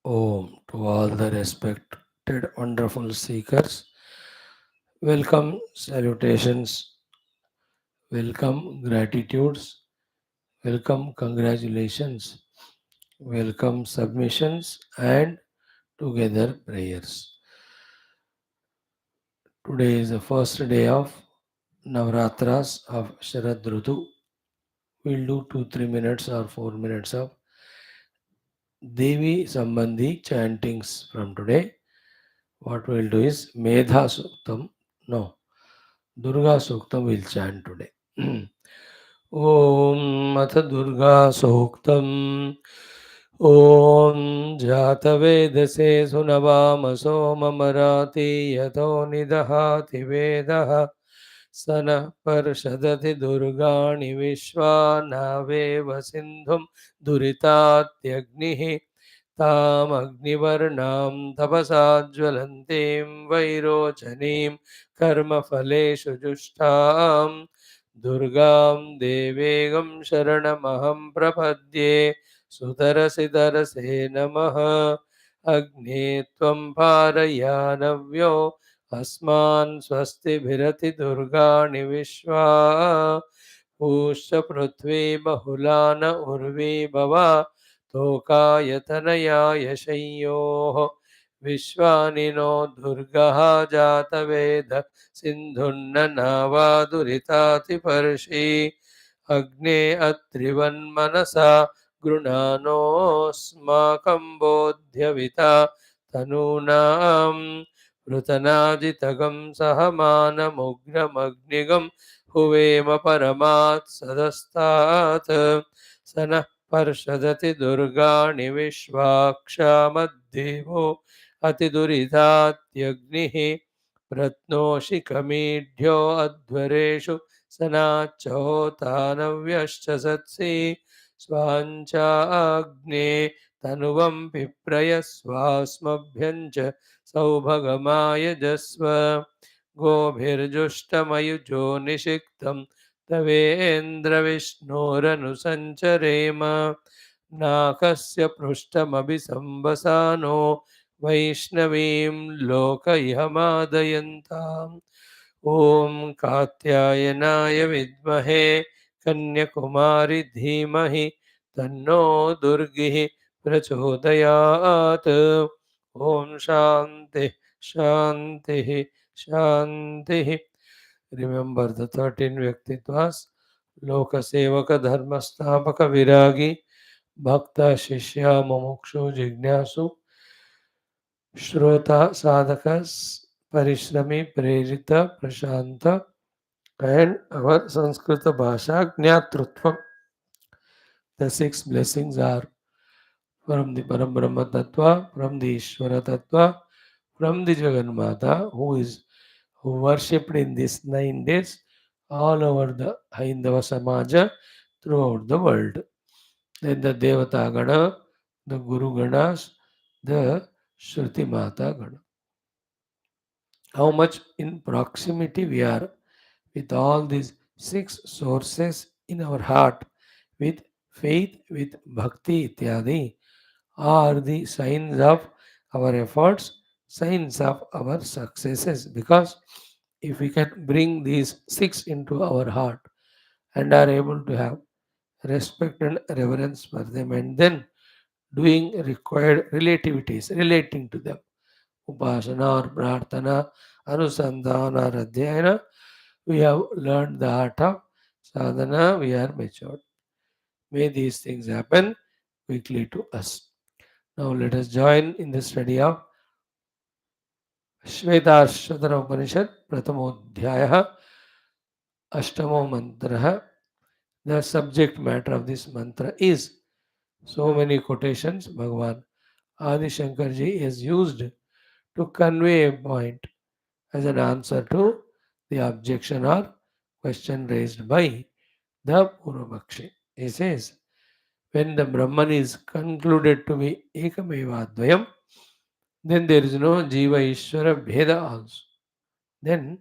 Om to all the respected, wonderful seekers. Welcome, salutations, welcome, gratitudes, welcome, congratulations, welcome, submissions, and together prayers. Today is the first day of Navratras of Sharad Rutu. We'll do 2-3 minutes or 4 minutes of Devi Sambandhi chantings from today. What we'll do is Medha Suktam. No, Durga Suktam will chant today. Om Ath Durga Suktam. Om Jatavedase Sunavama Mamarati Yato Nidahati Vedaha Sana Parshadati Durgani Vishwanaveva Sindhum Duritatyagnihi ताम अग्निवर्णां तपसा ज्वलन्तीं वैरोचनीं कर्मफलेषु जुष्टां दुर्गां देवीगं शरणमहं प्रपद्ये सुतरसि तरसे नमः अग्ने त्वं पारयानव्यो अस्मान् स्वस्तिभिरति दुर्गाणि विश्वा पूश्च पृथ्वी बहुला न उर्वी भवा तोकायतनयाय शय्योः विश्वानि नो दुर्गः जातवेद सिन्धुन्न नावादुरितातिपर्षि अग्ने अत्रिवन्मनसा गृणानोऽस्माकं बोध्यविता तनूनां पृतनाजितगं सहमानमुग्रमग्निगं हुवेम परमात् सदस्तात् स नः पर्षदति दुर्गाणि विश्वाक्षामद्देवो अतिदुरितात्यग्निः रत्नोषि कमीढ्यो अध्वरेषु सनाच्चहोतानव्यश्च सत्सि स्वाञ्चाग्ने तनुवं पिप्रयस्वास्मभ्यं च सौभगमायजस्व गोभिर्जुष्टमयुजो निषिक्तं तवेन्द्रविष्णोरनुसञ्चरेम नाकस्य पृष्ठमभिसंवसानो वैष्णवीं लोकइहमादयन्ताम् ॐ कात्यायनाय विद्महे कन्याकुमारि धीमहि तन्नो दुर्गिः प्रचोदयात् ॐ शान्तिः शान्तिः शान्तिः. Remember the 13 Vyaktitvas: Loka Sevaka Dharma Stapaka Viragi Bhakta Shishya Mumukshu Jignasu Shrota Sadhakas Parishrami Prerita Prashanta, and our Sanskrita Bhasha Jnatrutvam. The six blessings are from the Parabrahma Tattva, from the Ishvara Tattva, from the Jagannatha, who worshipped in these 9 days all over the Haindava Samaja throughout the world. Then the Devata Gana, the Guru Ganas, the Shruti Mata Gana. How much in proximity we are with all these six sources in our heart, with faith, with bhakti, ityadi, are the signs of our efforts, signs of our successes. Because if we can bring these six into our heart and are able to have respect and reverence for them, and then doing required relativities relating to them, upasana or prarthana, anusandhana or adhyayana, we have learned the art of sadhana, we are matured. May these things happen quickly to us. Now let us join in the study of Shwethashwathara Upanishad, Pratamodhyaya, Ashtamo Mantra. The subject matter of this mantra is so many quotations Bhagavan Adi Shankarji has used to convey a point as an answer to the objection or question raised by the Purvapakshi. He says, when the Brahman is concluded to be Ekameva Dvayam, then there is no Jiva Ishvara Bheda also. Then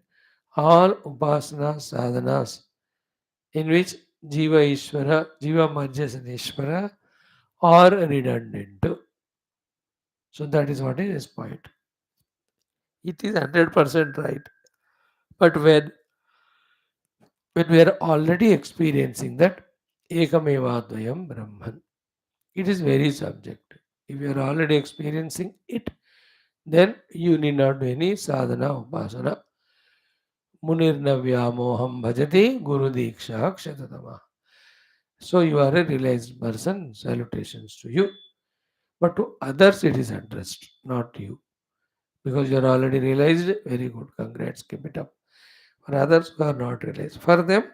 all Upasana sadhanas in which Jiva Ishvara, Jiva Marjas and Ishvara are redundant. So that is what is his point. It is 100% right. But when we are already experiencing that Ekamevadvayam Brahman, it is very subjective. If you are already experiencing it, then you need not do any sadhana upasana. Munirna vyamoham bhajati guru diksha kshatatama. So you are a realized person, salutations to you. But to others it is addressed, not you. Because you are already realized, very good, congrats, keep it up. For others who are not realized, for them,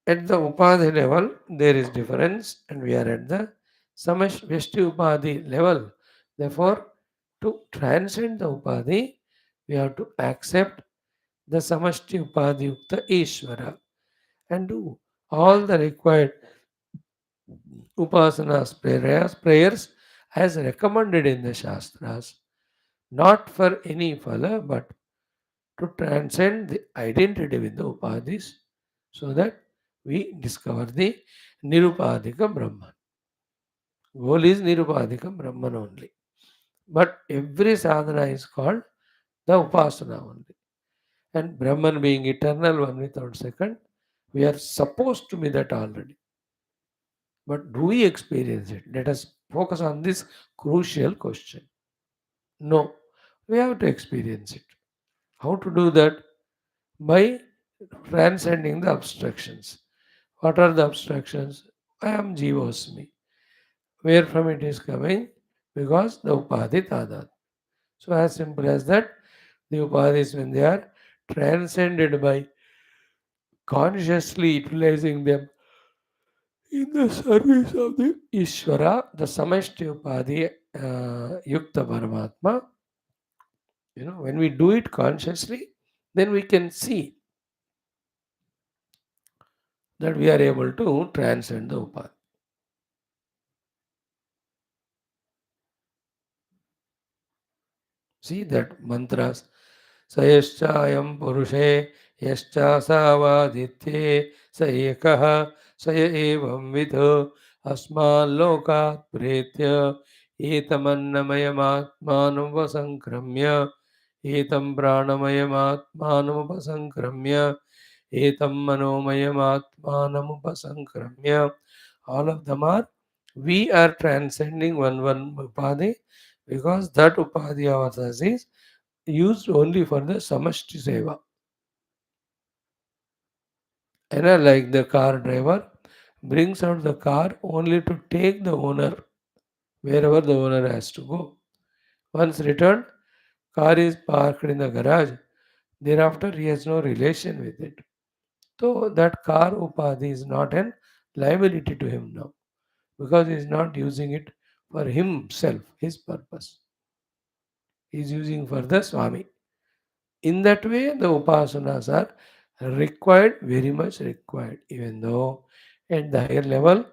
at the Upadhi level, there is difference, and we are at the Samashveshti Upadhi level. Therefore, to transcend the Upadhi, we have to accept the Samashti Upadhi Yukta Ishvara and do all the required upasanas, prayers as recommended in the Shastras, not for any phala, but to transcend the identity with the Upadhis so that we discover the Nirupadhika Brahman. Goal is Nirupadhika Brahman only. But every sadhana is called the Upasana only. And Brahman being eternal, one without second, we are supposed to be that already. But do we experience it? Let us focus on this crucial question. No, we have to experience it. How to do that? By transcending the obstructions. What are the obstructions? I am Jivosmi. Where from it is coming? Because the Upadhi Tadat. So as simple as that, the Upadhis when they are transcended by consciously utilizing them in the service of the Ishvara, the Samashti Upadhi Yukta Paramatma, when we do it consciously, then we can see that we are able to transcend the Upadhi. See that mantras. Sayashchayam purushe yascha savaditye sa ekaha saya evam vidho asmal lokat pretya etamannamayamatmanam vasankramya etam pranamayamatmanam vasankramya etam manomayamatmanam vasankramya. All of them are, we are transcending one upadhi because that upadhi of ours is used only for the samashti seva. And like the car driver brings out the car only to take the owner wherever the owner has to go. Once returned, car is parked in the garage. Thereafter, he has no relation with it. So that car upadhi is not an liability to him now because he is not using it for himself, his purpose. He is using for the Swami. In that way, the upasanas are required, very much required, even though at the higher level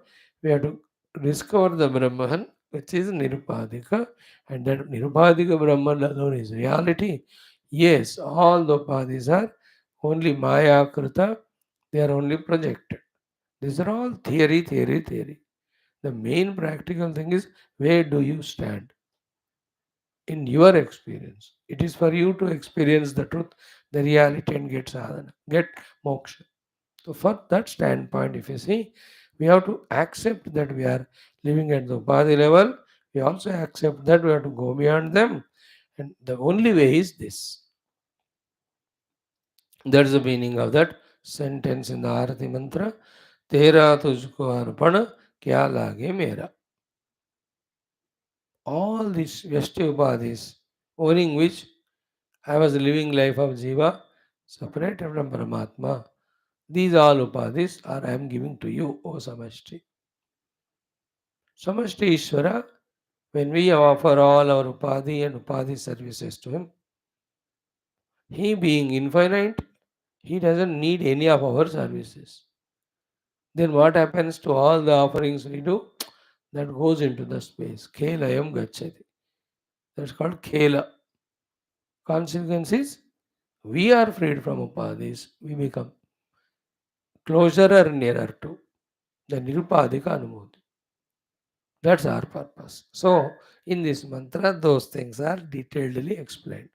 we have to discover the Brahman, which is Nirupadhika, and that Nirupadhika Brahman alone is reality. Yes, all the upadhis are only Maya Kruta, they are only projected. These are all theory. The main practical thing is where do you stand? In your experience. It is for you to experience the truth, the reality, and get sadhana, get moksha. So, for that standpoint, if you see, we have to accept that we are living at the upadhi level. We also accept that we have to go beyond them. And the only way is this. That's the meaning of that sentence in the Arati mantra. Tera tujko arpana kya lage mera. All these Vyashti upadhis, owning which I was living life of Jiva, separated from Paramatma. These all upadhis are I am giving to you, O Samashti. Samashti Ishvara, when we offer all our upadhi and upadhi services to him, he being infinite, he doesn't need any of our services. Then what happens to all the offerings we do? That goes into the space. Khelayam gachati. That's called khela. Consequence is, we are freed from upadhis. We become closer or nearer to the Nirupadhika Anubhuti. That's our purpose. So, in this mantra, those things are detailedly explained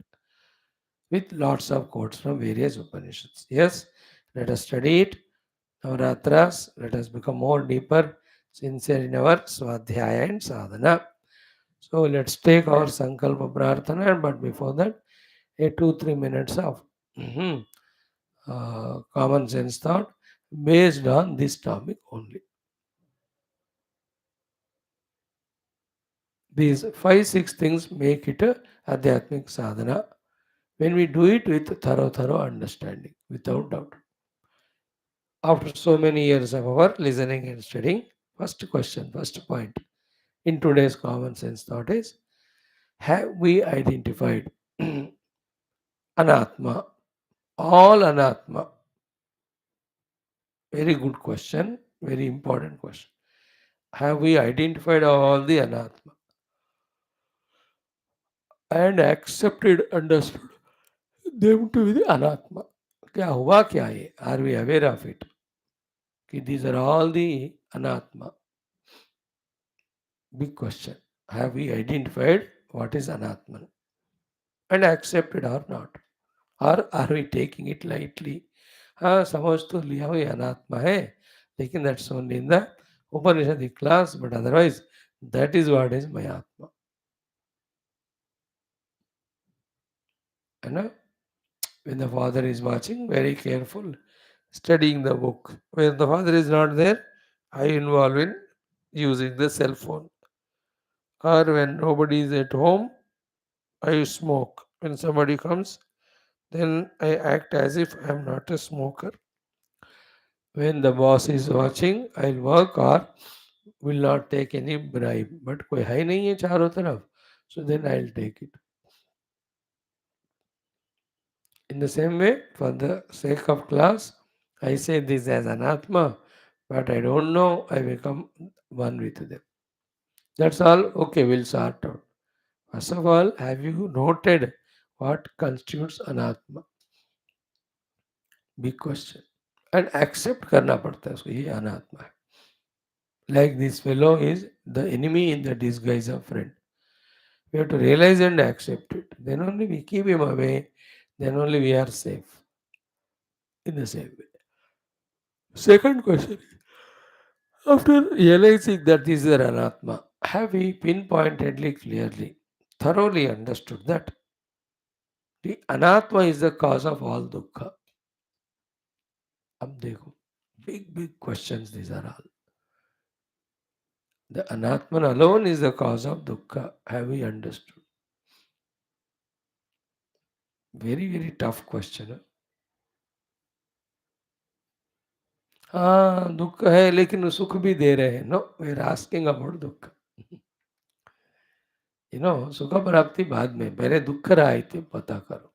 with lots of quotes from various Upanishads. Yes, let us study it. Navaratras, let us become more deeper, sincere in our Swadhyaya and Sadhana. So, let's take our Sankalpa Prarthana, but before that, a 2-3 minutes of common sense thought based on this topic only. These 5-6 things make it a Adhyatmic sadhana when we do it with thorough understanding, without doubt. After so many years of our listening and studying, first question, first point in today's common sense thought is, have we identified anatma, all anatma? Very good question, very important question. Have we identified all the anatma and accepted, understood them to be the anatma? क्या हुआ क्या ये? Are we aware of it? These are all the anatma. Big question. Have we identified what is anatman and accepted or not? Or are we taking it lightly? हाँ समझ तो लिया हुई अनात्मा है, लेकिन that's only in the Upanishadic class, but otherwise that is what is my atma. You know, when the father is watching, very careful, studying the book. When the father is not there, I involve in using the cell phone. Or when nobody is at home, I smoke. When somebody comes, then I act as if I am not a smoker. When the boss is watching, I'll work or will not take any bribe. But कोई है नहीं है चारों तरफ, so then I'll take it. In the same way, for the sake of class, I say this as anatma, but I don't know, I become one with them. That's all. Okay, we'll sort out. First of all, have you noted what constitutes anatma? Big question. And accept करना पड़ता है उसको, ये अनात्मा है. Like this fellow is the enemy in the disguise of friend. We have to realize and accept it. Then only we keep him away. Then only we are safe. In the same way. Second question. After realizing that this is an anatma, have we pinpointedly, clearly, thoroughly understood that the anatma is the cause of all dukkha? अब देखो, big questions these are all. The anatman alone is the cause of dukkha. Have we understood? Very tough question. Huh? हाँ दुख है लेकिन सुख भी दे रहे हैं. No we are asking about dukh. सुख प्राप्ति बाद में, पहले दुख रहा है पता करो.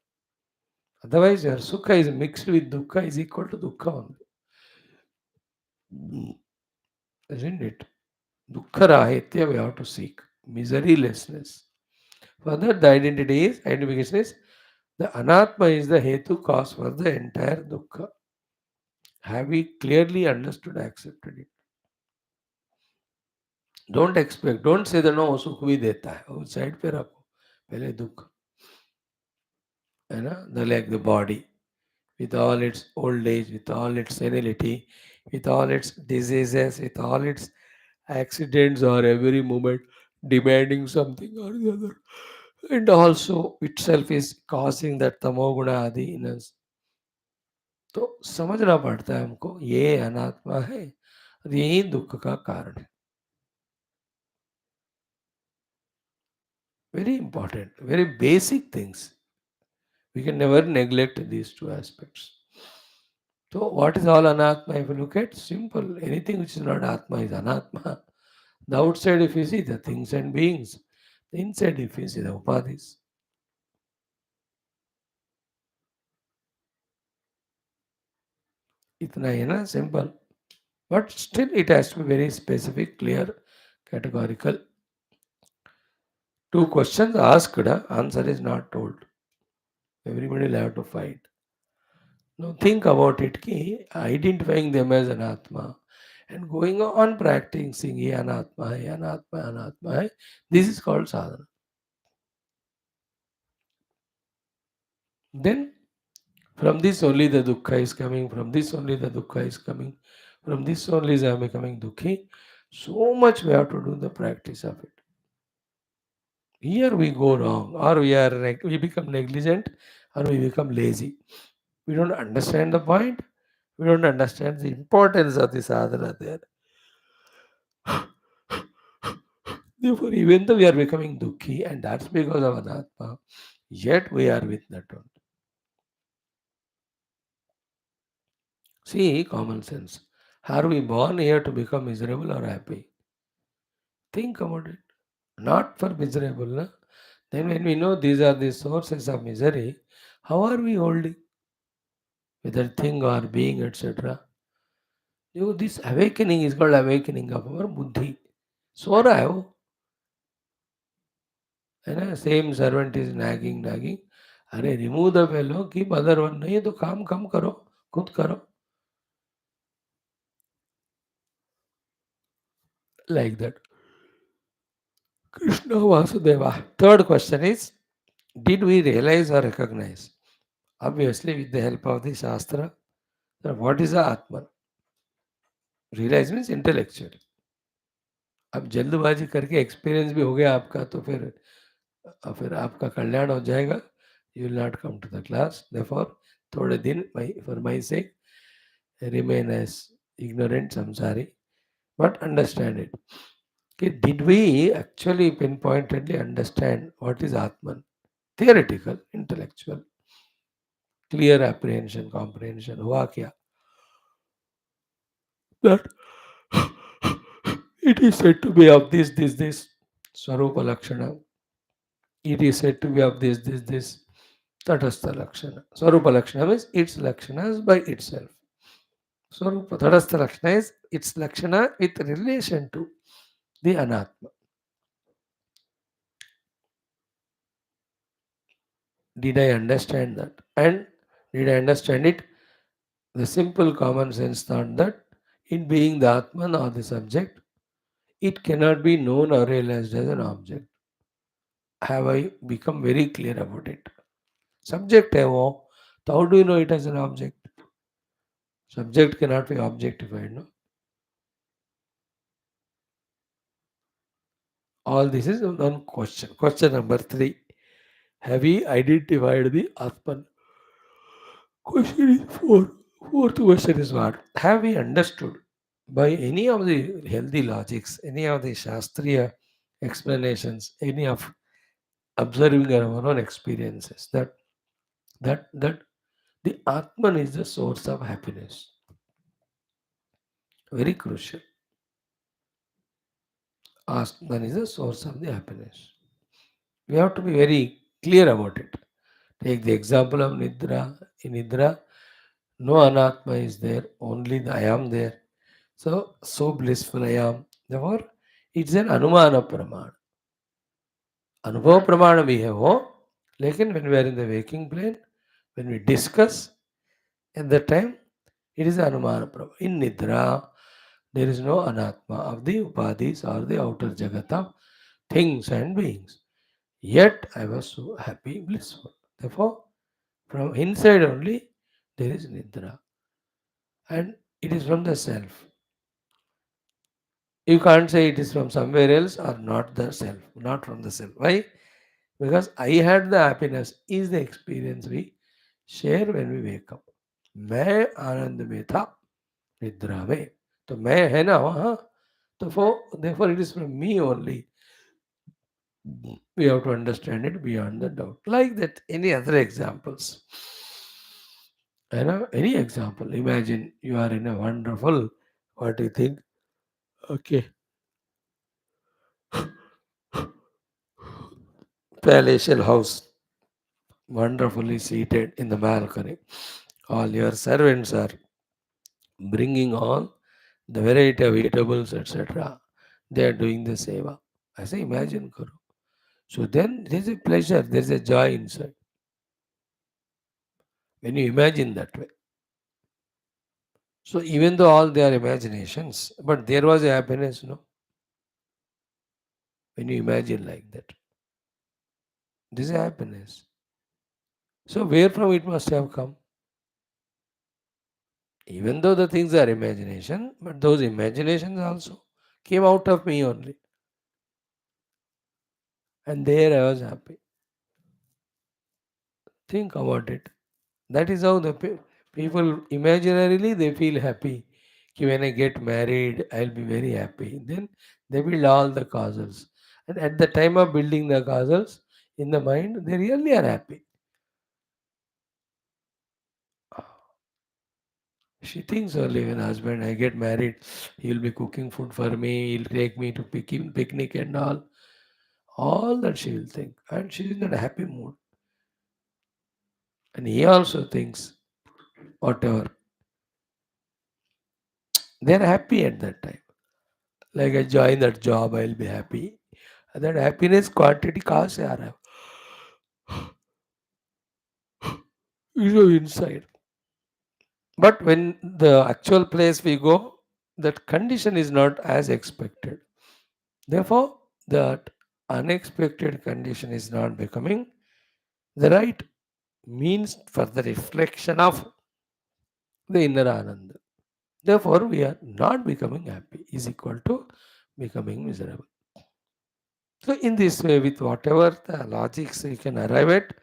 अदरवाइज यार सुख इज मिक्स्ड विद दुख इज इक्वल टू दुख only. Isn't it? Dukkha rahitya we have to seek. Miserylessness. Further, the identification is the anatma is the hetu cause for the entire dukkha. Have we clearly understood, accepted it? Don't expect, don't say that no सुख भी देता है, वो side पे रखो, पहले दुख है ना. The like the body with all its old age, with all its senility, with all its diseases, with all its accidents or every moment demanding something or the other, and also itself is causing that tamoguna adi in us. तो समझना पड़ता है हमको ये अनात्मा है और यही दुख का कारण है. Very important, very basic things. We can never neglect these two aspects. So, what is all anatma? If you look at simple, anything which is not atma is anatma. The outside, if you see the things and beings, the inside, if you see the upadhis. इतना ही है ना, simple. But still, it has to be very specific, clear, categorical. Two questions asked, answer is not told. Everybody will have to find. Now think about it, ki identifying them as an atma and going on practicing Anatma, Anatma, Anatma. This is called sadhana. Then from this only the dukkha is coming, from this only the dukkha is coming, from this only is I am becoming dukhi. So much we have to do the practice of it. Here we go wrong, or we become negligent, or we become lazy. We don't understand the point. We don't understand the importance of the sadhana there. Therefore, even though we are becoming dukhi, and that's because of anatma, yet we are with that one. See, common sense. Are we born here to become miserable or happy? Think about it. Not for miserable. Na? Then when we know these are the sources of misery, how are we holding? Whether thing or being, etc. This awakening is called awakening of our buddhi. So रहा है वो, है ना? Same servant is nagging, nagging. अरे remove the fellow, keep other one. नहीं तो काम कम करो, खुद करो. Like that. Krishna Vasudeva. Third question is, did we realize or recognize? Obviously, with the help of the Shastra, that what is the Atman? Realize means intellectual. अब जल्दबाजी करके experience भी हो गया आपका तो फिर आपका कल्याण हो जाएगा. You will not come to the class. Therefore, थोड़े दिन for my sake remain as ignorant samsari, but understand it. Okay, did we actually pinpointedly understand what is Atman? Theoretical, intellectual, clear apprehension, comprehension. हुआ क्या? That it is said to be of this. Swarupa Lakshana. It is said to be of this. Tatastha Lakshana. Swarupa Lakshana means its Lakshanas by itself. Swarupa Tatastha Lakshana is its Lakshana with relation to the Anatma. Did I understand that? And did I understand it? The simple common sense thought that in being the Atman or the subject, it cannot be known or realized as an object. Have I become very clear about it? Subject है वो, तो how do you know it as an object? Subject cannot be objectified, no? All this is one question. Question number 3. Have we identified the Atman? Question is 4. Fourth question is what? Have we understood by any of the healthy logics, any of the Shastriya explanations, any of observing our own experiences, that the Atman is the source of happiness? Very crucial. Atman is the source of the happiness. We have to be very clear about it. Take the example of Nidra. In Nidra, no Anatma is there, only the I am there. So blissful I am. Therefore, it's an Anumana Pramana. Anubhav Pramana we have, lekin when we are in the waking plane, when we discuss, at that time, it is Anumana Pramana. In Nidra, there is no Anatma of the Upadhis or the outer Jagat of things and beings. Yet I was so happy, blissful. Therefore, from inside only, there is Nidra. And it is from the self. You can't say it is from somewhere else or not the self, not from the self. Why? Because I had the happiness is the experience we share when we wake up. मैं आनंद में था निद्रा में. तो मैं है ना वहाँ. तो therefore it is from me only. We have to understand it beyond the doubt. Like that, any other examples? You know, any example. Imagine you are in a wonderful, what do you think? Okay, palatial house, wonderfully seated in the balcony. All your servants are bringing on the variety of eatables, etc. They are doing the seva. I say, imagine, Guru. So then there is a pleasure, there is a joy inside. When you imagine that way. So even though all they are imaginations, but there was a happiness, no? When you imagine like that, this is happiness. So where from it must have come? Even though the things are imagination, but those imaginations also came out of me only. And there I was happy. Think about it. That is how the people imaginarily they feel happy. Ki when I get married, I'll be very happy. Then they build all the causals. And at the time of building the causals in the mind, they really are happy. She thinks only when husband I get married, he'll be cooking food for me, he'll take me to picnic and all. All that she will think. And she is in a happy mood. And he also thinks whatever. They're happy at that time. Like I join that job, I'll be happy. That happiness quantity कहाँ से आ रहा है? You know inside. But when the actual place we go, that condition is not as expected. Therefore, that unexpected condition is not becoming the right means for the reflection of the inner Ananda. Therefore, we are not becoming happy is equal to becoming miserable. So, in this way, with whatever the logics we can arrive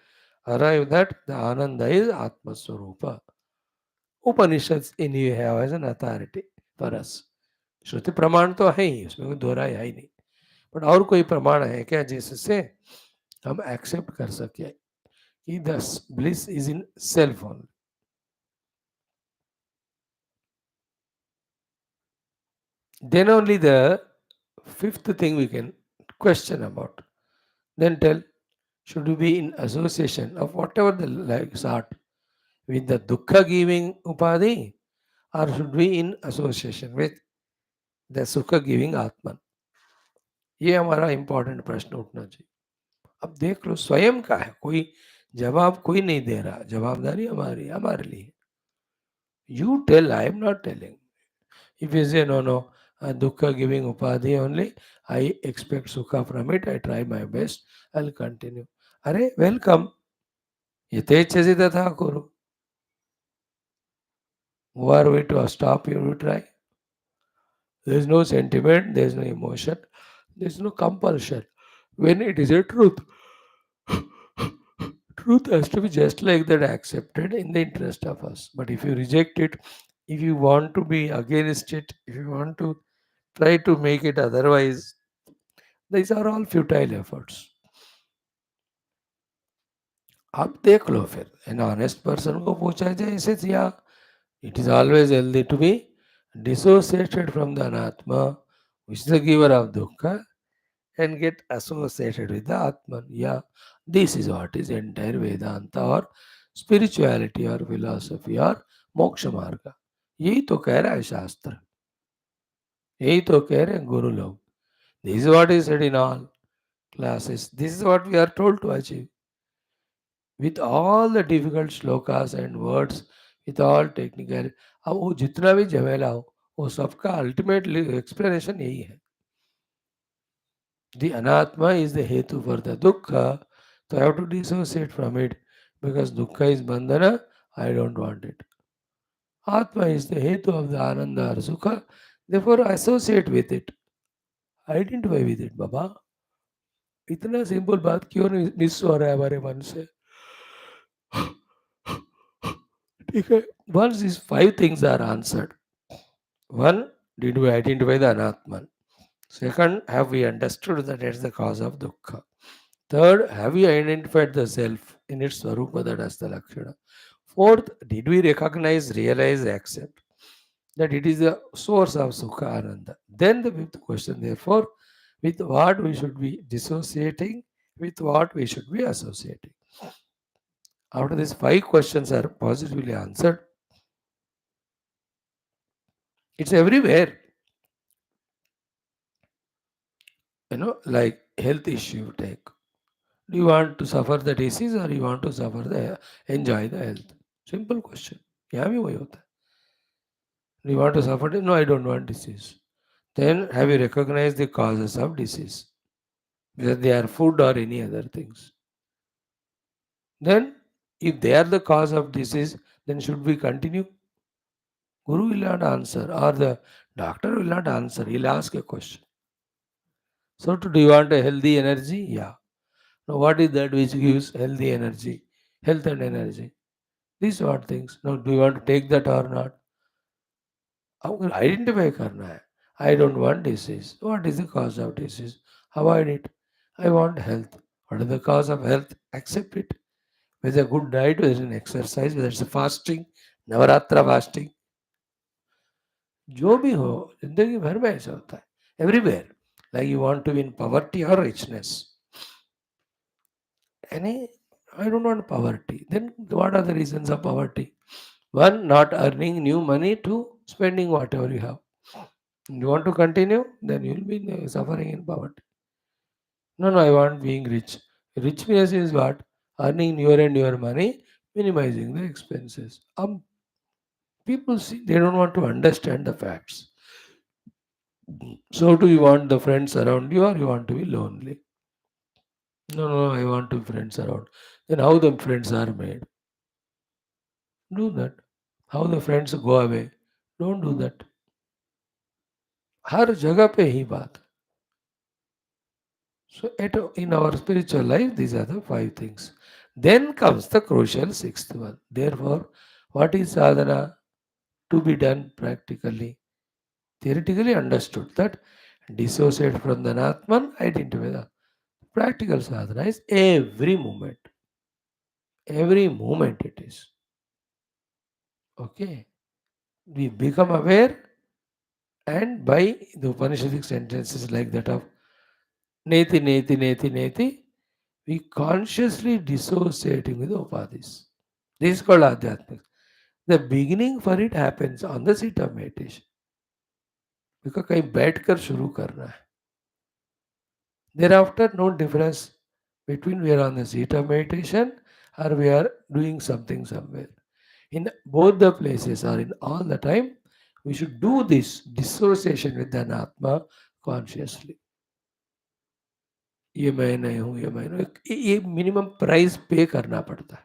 that the Ananda is Atma Swarupa. Upanishads anyway have as an authority for us. श्रुति प्रमाण तो है ही, उसमें कोई दोहराई है ही नहीं. But और कोई प्रमाण है क्या जिससे हम एक्सेप्ट कर सके कि the bliss is in self only. Then only the fifth thing we can question about. Then tell, should we be in association of whatever the like sort with the dukkha giving upadhi, or should we in association with the sukha giving atman? ये हमारा important प्रश्न उठना चाहिए. अब देख लो स्वयं का है, कोई जवाब कोई नहीं दे रहा, जवाबदारी हमारी हमारे लिए. You tell, I am not telling. If you say, no, no, dukkha giving upadhi only, I expect sukha from it, I try my best, I'll continue. Are, welcome. Yatechasi tatha kuru. Who are we to stop you to try? There is no sentiment, there is no emotion, there is no compulsion. When it is a truth, truth has to be just like that accepted in the interest of us. But if you reject it, if you want to be against it, if you want to try to make it otherwise, these are all futile efforts. आप देख लो फिर, an honest person को पूछा जाए इसे, या it is always healthy to be dissociated from the anatma, which is the giver of dukkha, and get associated with the atman. Yeah, this is what is entire vedanta or spirituality or philosophy or moksha marga. यही तो कह रहा है शास्त्र, यही तो कह रहे हैं गुरु लोग. This is what is said in all classes. This is what we are told to achieve. With all the difficult shlokas and words, with all technical, अब वो जितना भी झमेला हो, वो सबका अल्टीमेट एक्सप्लेनेशन यही है. The anatma is the hetu for the dukkha, so I have to dissociate from it because dukkha is bandhana, I don't want it. Atma is the hetu of the ananda or sukha, therefore associate with it, identify with it. बाबा, इतना simple बात क्यों नहीं miss हो रहा है हमारे मन से? ठीक है, once these five things are answered, one, did we identify the anatman? Second, have we understood that it's the cause of dukkha? Third, have we identified the self in its swarupa, that is the lakshana? Fourth, did we recognize, realize, accept that it is the source of sukha ananda? Then the fifth question, therefore, with what we should be dissociating, with what we should be associating. After these five questions are positively answered, it's everywhere. Like health issue take. Do you want to suffer the disease or you want to suffer the enjoy the health? Simple question. यहाँ भी वही होता है. Do you want to suffer? No, I don't want disease. Then have you recognized the causes of disease? Whether they are food or any other things. Then, if they are the cause of disease, then should we continue? Guru will not answer, or the doctor will not answer. He'll ask a question. So, do you want a healthy energy? Yeah. Now, what is that which gives healthy energy, health and energy? These are things. Now, do you want to take that or not? How identify karna hai. I don't want disease. What is the cause of disease? Avoid it. I want health. What is the cause of health? Accept it. Whether a good diet, whether it's an exercise, whether it's a fasting, Navratra fasting, जो भी हो जिंदगी भर में ऐसा होता है everywhere like you want to win poverty और richness any I don't want poverty. Then what are the reasons of poverty? One, not earning new money to spending whatever you have. You want to continue, then you will be suffering in poverty. No, no, I want being rich. Richness is what? Earning newer and newer money, minimizing the expenses. People see they don't want to understand the facts. So do you want the friends around you or you want to be lonely? No, no, I want to friends around. Then how the friends are made? Do that. How the friends go away? Don't do that. हर जगह पे ही बात. So in our spiritual life, these are the five things. Then comes the crucial sixth one. Therefore, what is sadhana? To be done practically. Theoretically understood that dissociate from the Atman, identify the practical sadhana is every moment. Every moment it is. Okay. We become aware and by the Upanishadic sentences like that of Neti, Neti, Neti, Neti, we consciously dissociating with the Upadhis. This is called Adhyatmik. The beginning for it happens on the seat of meditation. Because कहीं बैठकर शुरू करना है. Thereafter, no difference between we are on the seat of meditation or we are doing something somewhere. In both the places or in all the time, we should do this dissociation with an Atma consciously. ये मैं नहीं हूँ ये मैं नहीं, ये minimum price पे करना पड़ता है.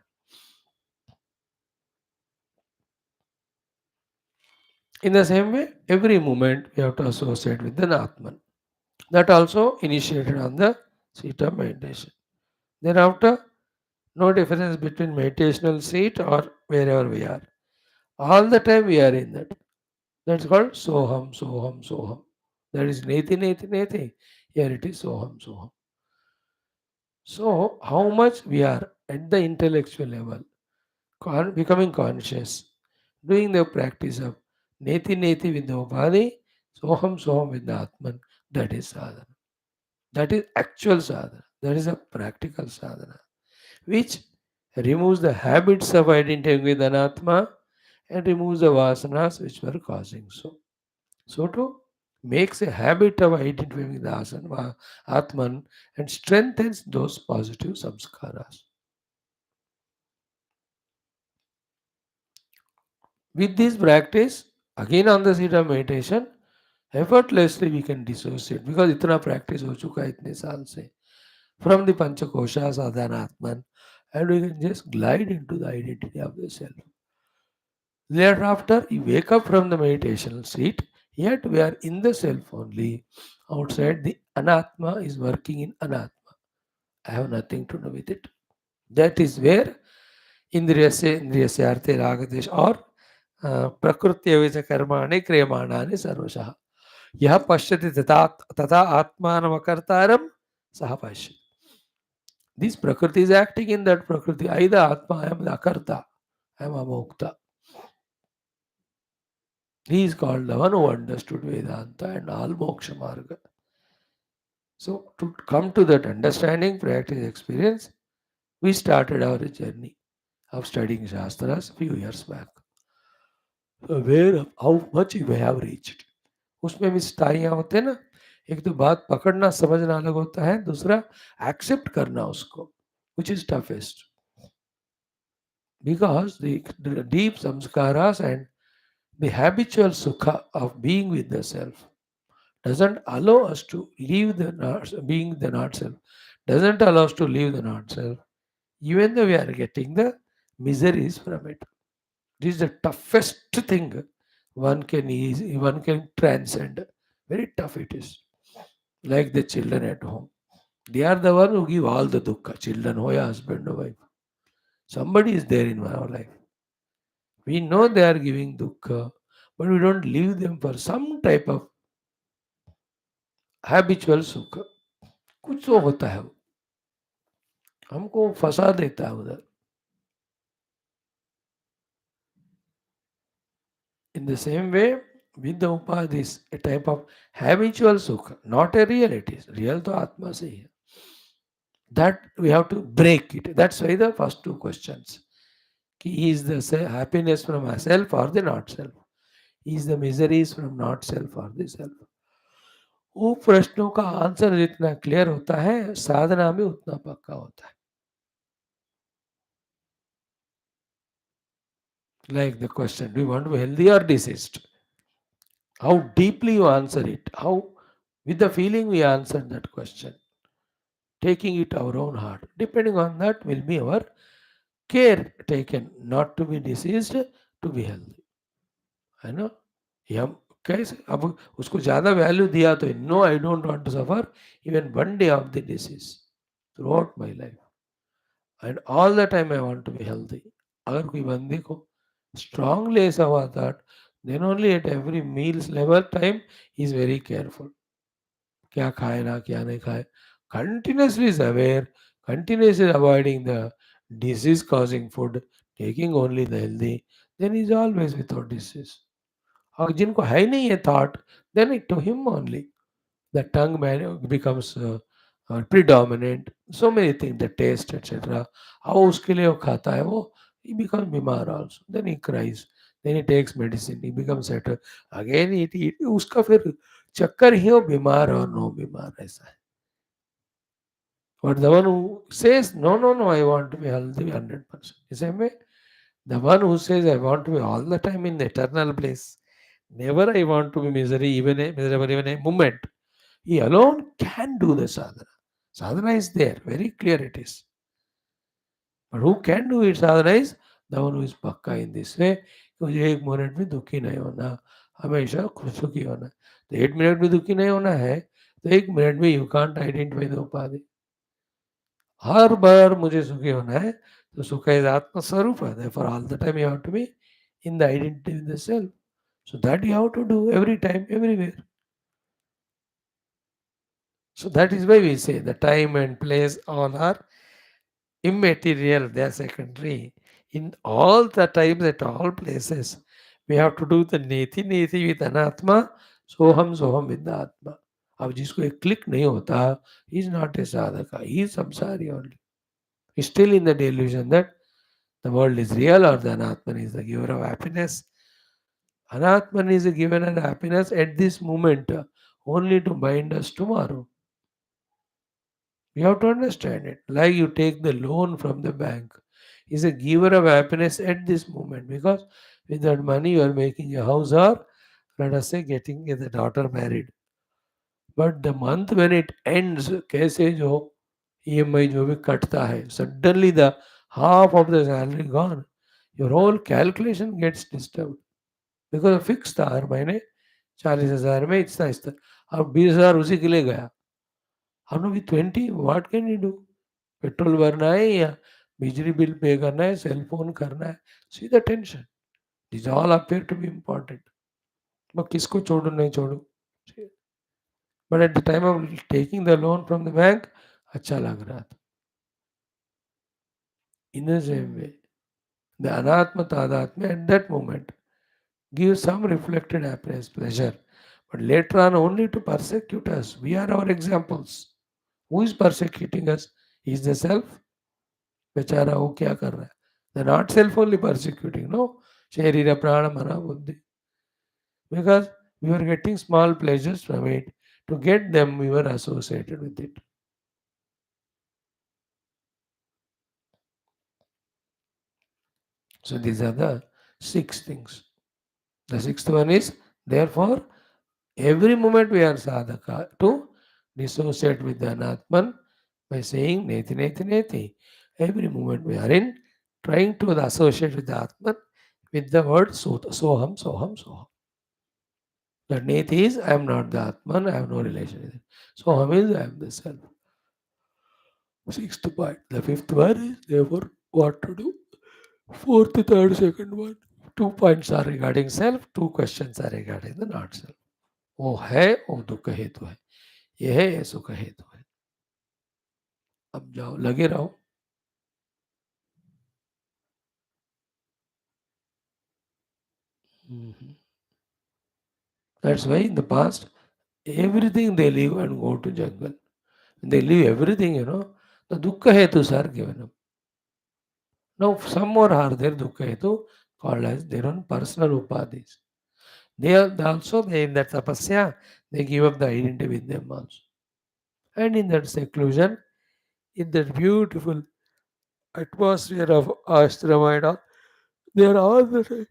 In the same way, every moment we have to associate with an Atman. That also initiated on the seat of meditation. Thereafter, no difference between meditational seat or wherever we are. All the time we are in that. That's called Soham, Soham, Soham. That is Neti, Neti, Neti. Here it is Soham, Soham. So, how much we are at the intellectual level, becoming conscious, doing the practice of Neti, Neti with the Upadhi, Soham, Soham with the Atman, that is sadhana. That is actual sadhana. That is a practical sadhana, which removes the habits of identity with anatma and removes the vasanas which were causing so. So to makes a habit of identifying with the Atman and strengthens those positive samskaras. With this practice, again on the seat of meditation, effortlessly we can dissociate because इतना practice हो चुका है इतने साल से from the Panchakosha Sadhana Atman and we can just glide into the identity of the self. Thereafter, you wake up from the meditation seat, yet we are in the self only. Outside, the anatma is working in anatma. I have nothing to do with it. That is where indriyasya arte ragadesh or prakrutya karmani kriyamani sarvashaha. Yaha pashyati tata atmanamakartaram saha pashyati. This prakriti is acting in that prakriti. I the atma, I am the akarta, I am amokta. He is called the one who understood Vedanta and all moksha marga. So to come to that understanding, practice, experience, we started our journey of studying Shastras a few years back. Aware of how much we have reached. उसमें भी स्थाइयाँ होते हैं ना, एक तो बात पकड़ना समझना अलग होता है, दूसरा एक्सेप्ट करना उसको, which is toughest. Because the deep samskaras and The habitual sukha of being with the self doesn't allow us to leave the not, being the not self, doesn't allow us to leave the not self, even though we are getting the miseries from it. This is the toughest thing one can transcend. Very tough it is. Like the children at home. They are the one who give all the dukkha, children or husband or wife. Somebody is there in our life. We know they are giving dukkha, but we don't leave them for some type of habitual sukha. कुछ तो होता है वो, हमको फंसा देता है उधर. In the same way, with the upadhis, a type of habitual sukha, not a real it is. Real to Atma se hai. That we have to break it. That's why the first two questions. Ki is the happiness from a self or the not self? Is the miseries from not self or the self? वो प्रश्नों का answer जितना clear होता है साधना में उतना पक्का होता है. Like the question, do you want to be healthy or diseased? How deeply you answer it, how with the feeling we answer that question, taking it our own heart. Depending on that will be our care taken, not to be diseased, to be healthy. है ना? ये हम कैसे अब उसको ज़्यादा value दिया तो no I don't want to suffer even one day of the disease throughout my life and all the time I want to be healthy. अगर कोई बंदे को स्ट्रांगली ऐसा हुआ that then only at every meals level time is very careful. क्या खाए ना क्या नहीं खाए, continuously is aware, continuously avoiding the disease causing food, taking only the healthy, then he is always without disease. और जिनको है ही नहीं है thought, then it to him only the tongue becomes predominant, so many things, the taste etc. अब उसके लिए वो खाता है वो, he becomes बीमार also, then he cries, then he takes medicine, he becomes better, again it उसका फिर चक्कर ही हो बीमार और नो बीमार ऐसा है. But the one who says, no, no, no, I want to be healthy 100%. The same way, the one who says, I want to be all the time in the eternal place, never I want to be miserable even a moment, he alone can do the sadhana. Sadhana is there, very clear it is. But who can do it sadhana is the one who is पक्का in this way कि मुझे एक minute भी दुखी नहीं होना, हमेशा सुखी होना. तो 8 मिनट भी दुखी नहीं होना है तो 1 मिनट में यू कांट आइडेंटिफाई द उपाधि. हर बार मुझे सुखी होना है तो सुख इज आत्मा स्वरूप है. Therefore all the time you have to be in the identity with the self. So that you have to do every time, everywhere. So that is why we say the time and place all are immaterial, they are secondary. In all the times, at all places, we have to do the neti neti with anatma, soham with the atma. अब जिसको एक click नहीं होता, he is not a sadhaka, he is samsari only. He is still in the delusion that the world is real or the anatman is the giver of happiness. Anatman is given an happiness at this moment, only to bind us tomorrow. You have to understand it. Like you take the loan from the bank, is a giver of happiness at this moment because with that money you are making a house or let us say getting the daughter married. But the month when it ends, कैसे जो EMI जो भी कटता है, suddenly the half of the salary gone. Your whole calculation gets disturbed because fixed था हर महीने 40,000 में इतना इतना. अब 20,000 उसी के लिए गया. हम लोग 20 what can you do? Petrol भरना है या बिजली बिल पे करना है, सेल फोन करना है. See the tension. This all appear to be important. मैं किसको छोड़ू नहीं छोड़ू. But at the time of taking the loan from the bank अच्छा लग रहा था. In the same way the अनात्म तादात्म्य at that moment give some reflected happiness pleasure but later on only to persecute us. We are our examples. Who is persecuting us? Is the self. बेचारा वो क्या कर रहा है. The not self only persecuting, no? Sharira, prana, mana, buddhi. Because we were getting small pleasures from it. To get them, we were associated with it. So these are the 6 things. The sixth one is, therefore, every moment we are sadhaka to dissociate with the Anatman by saying neti neti neti. Every moment we are in trying to associate with the Atman with the word soham, soham, soham. The neti is I am not the Atman, I have no relation with it. Soham is I am the self. Sixth point. The fifth one is therefore what to do. Fourth, third, second one. 2 points are regarding self, 2 questions are regarding the not self. वो है, वो दुख हेतु है, ये है, ये सुख हेतु है. अब जाओ, लगे रहो. That's why in the past, everything they leave and go to jungle. They leave everything, the dukkha hetus are given up. Now, some more are there, dukkha hetu, called as their own personal upadhis. They also, in that tapasya, they give up the identity with them also. And in that seclusion, in that beautiful atmosphere of ashrama and all, they are all the time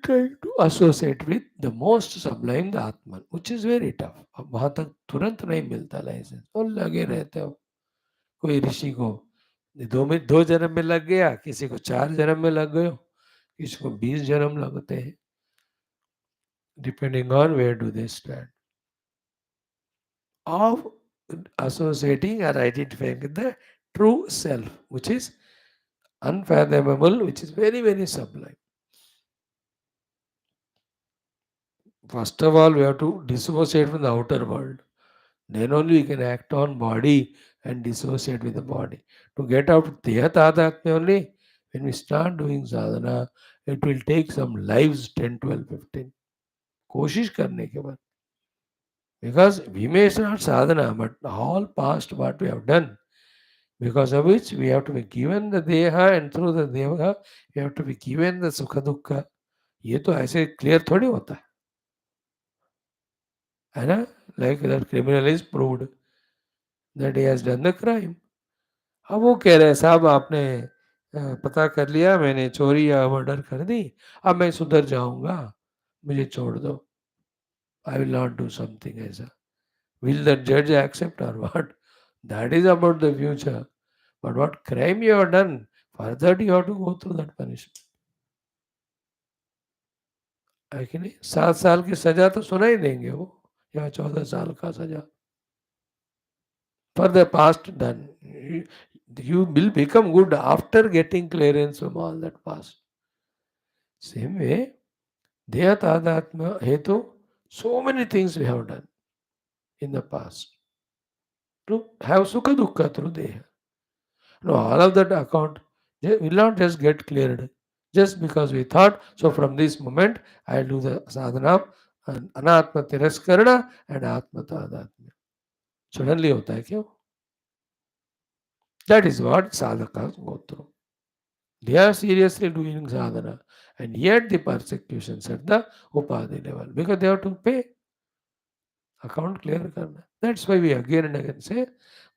trying to associate with the most sublime, the Atman, which is very tough. अब वहां तक तुरंत नहीं मिलता licence और लगे रहते हो. कोई ऋषि को 2 जन्म में लग गया, किसी को 4 जन्म में लग गयो, किसी को 20 जन्म लगते हैं, depending on where do they stand. Of associating or identifying with the true self, which is unfathomable, which is very, very sublime. First of all, we have to dissociate from the outer world. Then only we can act on body and dissociate with the body. To get out of Deha Tadatmya only, when we start doing sadhana, it will take some lives 10, 12, 15. कोशिश करने के बाद. Because we may start sadhana, but all past what we have done, because of which we have to be given the Deha, and through the Deha, we have to be given the Sukha Dukkha. ये तो ऐसे clear थोड़ी होता है ना. Like that criminal is proved that he has done the crime. अब वो कह रहे हैं साहब आपने पता कर लिया, मैंने चोरी या मर्डर कर दी, अब मैं सुधर जाऊंगा, मुझे छोड़ दो, I will not do something ऐसा. विल द जज एक्सेप्ट और what? That is about the future. But what crime you have done, for that you have to go through that punishment. है कि नहीं? 7 साल की सजा तो सुना ही देंगे वो, या 14 साल का सजा. For the past done, you will become good after getting clearance from all that past. Same way, Deha Tadatma Hetu, so many things we have done in the past to have Sukha Dukkha through Deha. No, all of that account will not just get cleared just because we thought, so from this moment I'll do the sadhana and Anatma Tiraskarana and Atma Tadatma. Suddenly hota hai kyun? That is what sadhakas go through. They are seriously doing sadhana, and yet the persecutions at the upadhi level, because they have to pay. Account clear karna. That's why we again and again say,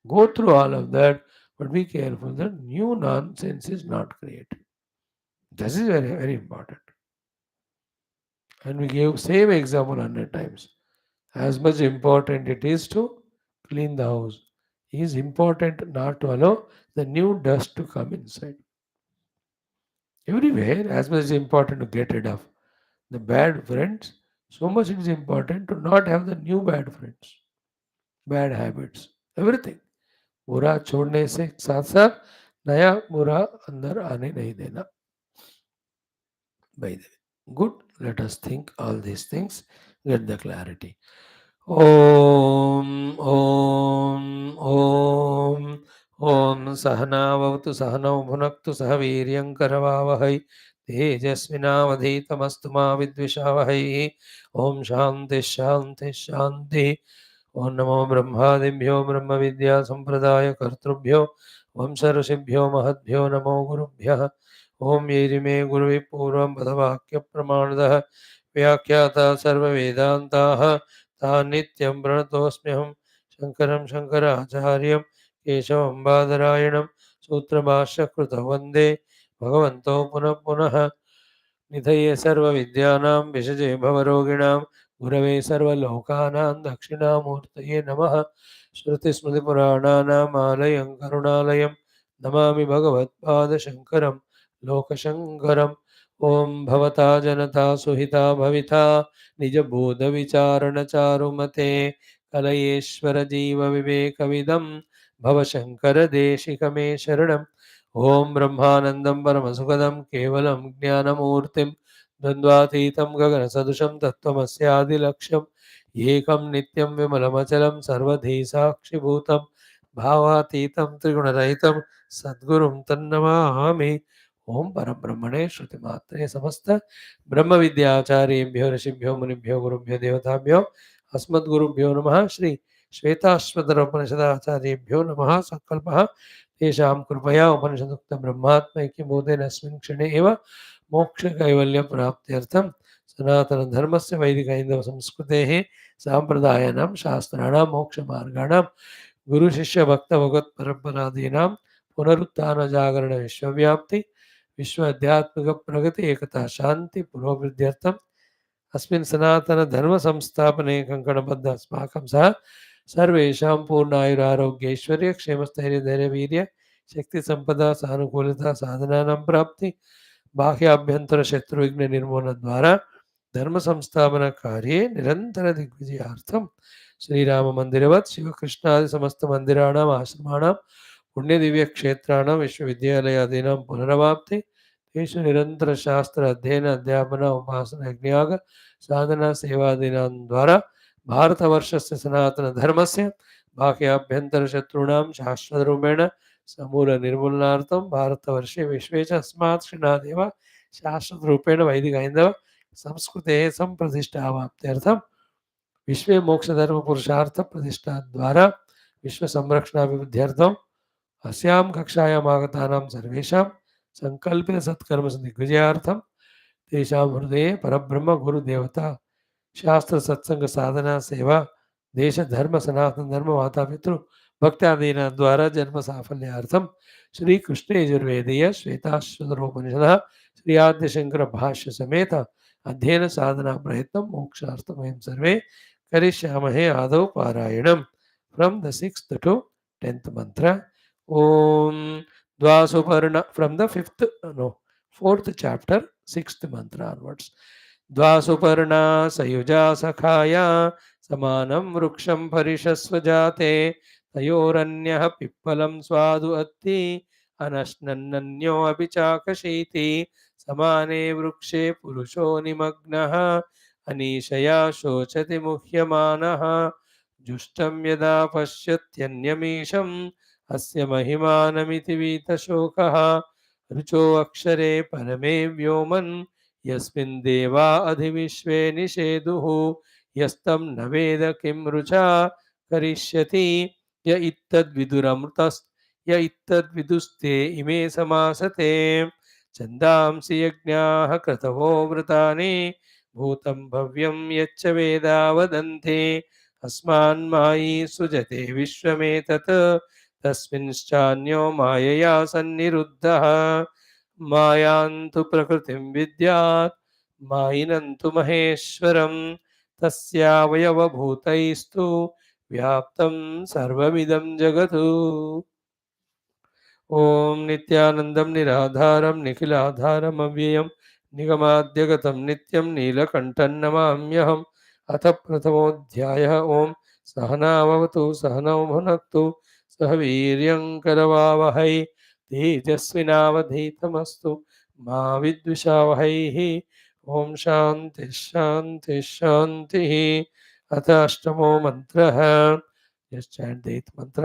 go through all of that, but be careful that new nonsense is not created. This is very, very important. And we gave same example 100 times. As much important it is to clean the house, is important not to allow the new dust to come inside. Everywhere, as much as important to get rid of the bad friends, so much it is important to not have the new bad friends, bad habits, everything. बुरा छोड़ने से साथ साथ नया बुरा अंदर आने नहीं देना. By the way, good. Let us think all these things, get the clarity. Om Om Om Om Sahana Vavatu Sahana Bhunaktu Sahaviryam Karavavahai Tejasvinavadhitamastu ma Vidvishavahai. Om Shanti Shanti Shanti. ओम नमो ब्रह्मादिभ्यो ब्रह्म विद्या संप्रदाय कर्तृभ्यो वंश ऋषिभ्यो महद्भ्यो नमो गुरुभ्यः. ओम येरिमे गुरुवे पूर्वं पदवाक्य प्रमाणदः व्याख्याता सर्ववेदान्ताः तान् नित्यं प्रणतोऽस्म्यहं शङ्करं शङ्कराचार्यं केशवं बादरायणं सूत्रभाष्यकृतौ वन्दे भगवन्तो पुनः पुनः. निधये सर्वविद्यानां विषजे भवरोगिणां गुरवे सर्वलोकानां दक्षिणामूर्तये नमः। श्रुतिस्मृतिपुराणानाम् आलयं करुणालयं नमामि भगवत्पादशङ्करं लोकशङ्करम्। ॐ भवता जनता सुहिता भविता निजबोधविचारणचारुमते कलयेश्वरजीवविवेकविदं भवशङ्करदेशिकमे शरणम्। ॐ ब्रह्मानन्दं परमसुखदं केवलं ज्ञानमूर्तिं द्वन्द्वातीतं गगनसदृशं तत्त्वमस्यादिलक्ष्यम् एकं नित्यं विमलमचलं सर्वधी साक्षिभूतं भावातीतं त्रिगुणरहितं सद्गुरुं तन्नमामि। ओं परब्रह्मणे श्रुतिमात्रे समस्त ब्रह्मविद्याचार्येभ्यो ऋषिभ्यो मुनिभ्यो गुरुभ्यो देवताभ्यो अस्मद्गुरुभ्यो नमः। श्री श्वेताश्वतर उपनिषदाचार्येभ्यो नमः। संकल्पः तेषां कृपया उपनिषदुक्तं ब्रह्मात्मैक्यबोधेन अस्मिन् क्षणे एव मोक्षकैवल्यप्राप्त्यर्थं सनातनधर्मस्य वैदिकैन्दवसंस्कृतेः साम्प्रदायानां शास्त्राणां मोक्षमार्गाणां गुरुशिष्यभक्तभगवत्परम्परादीनां पुनरुत्थानजागरणविश्वव्याप्ति विश्वाध्यात्मिकप्रगति एकता शान्ति पुरोभिवृद्ध्यर्थम् अस्मिन् सनातनधर्मसंस्थापने कङ्कणबद्ध अस्माकं सह सर्वेषां पूर्णायुरारोग्यैश्वर्य क्षेमस्थैर्यधैर्यवीर्य शक्तिसम्पदा सानुकूलता साधनानां प्राप्ति बाह्याभ्यन्तरशत्रुविघ्ननिर्मूलनद्वारा धर्मसंस्थापनकार्ये निरन्तरदिग्विजयार्थं श्रीराममन्दिरवत् शिवकृष्णादिसमस्तमन्दिराणाम् आश्रमाणां पुण्यदिव्यक्षेत्राणां विश्वविद्यालयादीनां पुनरवाप्ति तेषु निरन्तरशास्त्र अध्ययन अध्यापन उपासना यज्ञयाग साधना सेवादीनां द्वारा भारतवर्षस्य सनातनधर्मस्य बाह्याभ्यन्तरशत्रूणां शाश्वतरूपेण समूलनिर्मूलनार्थं भारतवर्षे विश्वे च अस्मात् श्रीनादेव शाश्वतरूपेण वैदिकैन्दव संस्कृतेः सम्प्रतिष्ठावाप्त्यर्थं विश्वे मोक्षधर्मपुरुषार्थप्रतिष्ठाद्वारा विश्वसंरक्षणाभिवृद्ध्यर्थम् अस्यां कक्षायाम् आगतानां सर्वेषां सङ्कल्पितसत्कर्मदिग्विजयार्थं तेषां हृदये परब्रह्म गुरुदेवता शास्त्र सत्संग साधना सेवा देश धर्म सनातन धर्म माता पितृ भक्त्यादीनां द्वारा जन्म साफल्यार्थं श्री कृष्ण यजुर्वेदीय श्वेताश्वतरोपनिषदः श्री आद्यशंकर भाष्य समेत अध्ययन साधना प्रयत्नं मोक्षार्थं वयं सर्वे करिष्यामहे। आदौ पारायणं from the 6th to 10th mantra. Om Dvasuparna from the 5th, no, 4th chapter, 6th mantra onwards. द्वासुपर्णा सयुजा सखाया समानं वृक्षं परिषस्वजाते तयोरन्यः पिप्पलं स्वादु अत्ति अनश्नन्नन्यो अपि चाकशीति समाने वृक्षे पुरुषो निमग्नः अनीशया शोचति मुह्यमानः जुष्टं यदा पश्यत्यन्यमीशम् अस्य महिमानमिति वीतशोकः ऋचो अक्षरे परमे व्योमन् यस्मिन् देवा अधिविश्वे निषेदुः यस्तं न वेद किं ऋचा करिष्यति य इत्तद्विदुरमृतस् य इत्तद्विदुस्ते इमे समासते छन्दांसि यज्ञाः क्रतवो वृतानि भूतं भव्यं यच्च वेदा वदन्ति अस्मान्मायी सृजते विश्वमेतत् तस्मिंश्चान्यो मायया सन्निरुद्धः मायान्तु प्रकृतिं विद्यात् मायिनन्तु महेश्वरं तस्यावयवभूतैस्तु व्याप्तं सर्वमिदं जगत्। ॐ नित्यानन्दं निराधारं निखिलाधारम् अव्ययं निगमाद्यगतं नित्यं नीलकण्ठं नमाम्यहम्। अथ प्रथमोऽध्यायः। ॐ सहनाववतु सहनौ भुनक्तु सह वीर्यं करवावहै तेजस्विनावधीतमस्तु मा विद्विषावहैः। ॐ शान्ति शान्ति शान्तिः। अथ अष्टमो मन्त्रः। जस्ट चैंट द 8th मंत्र।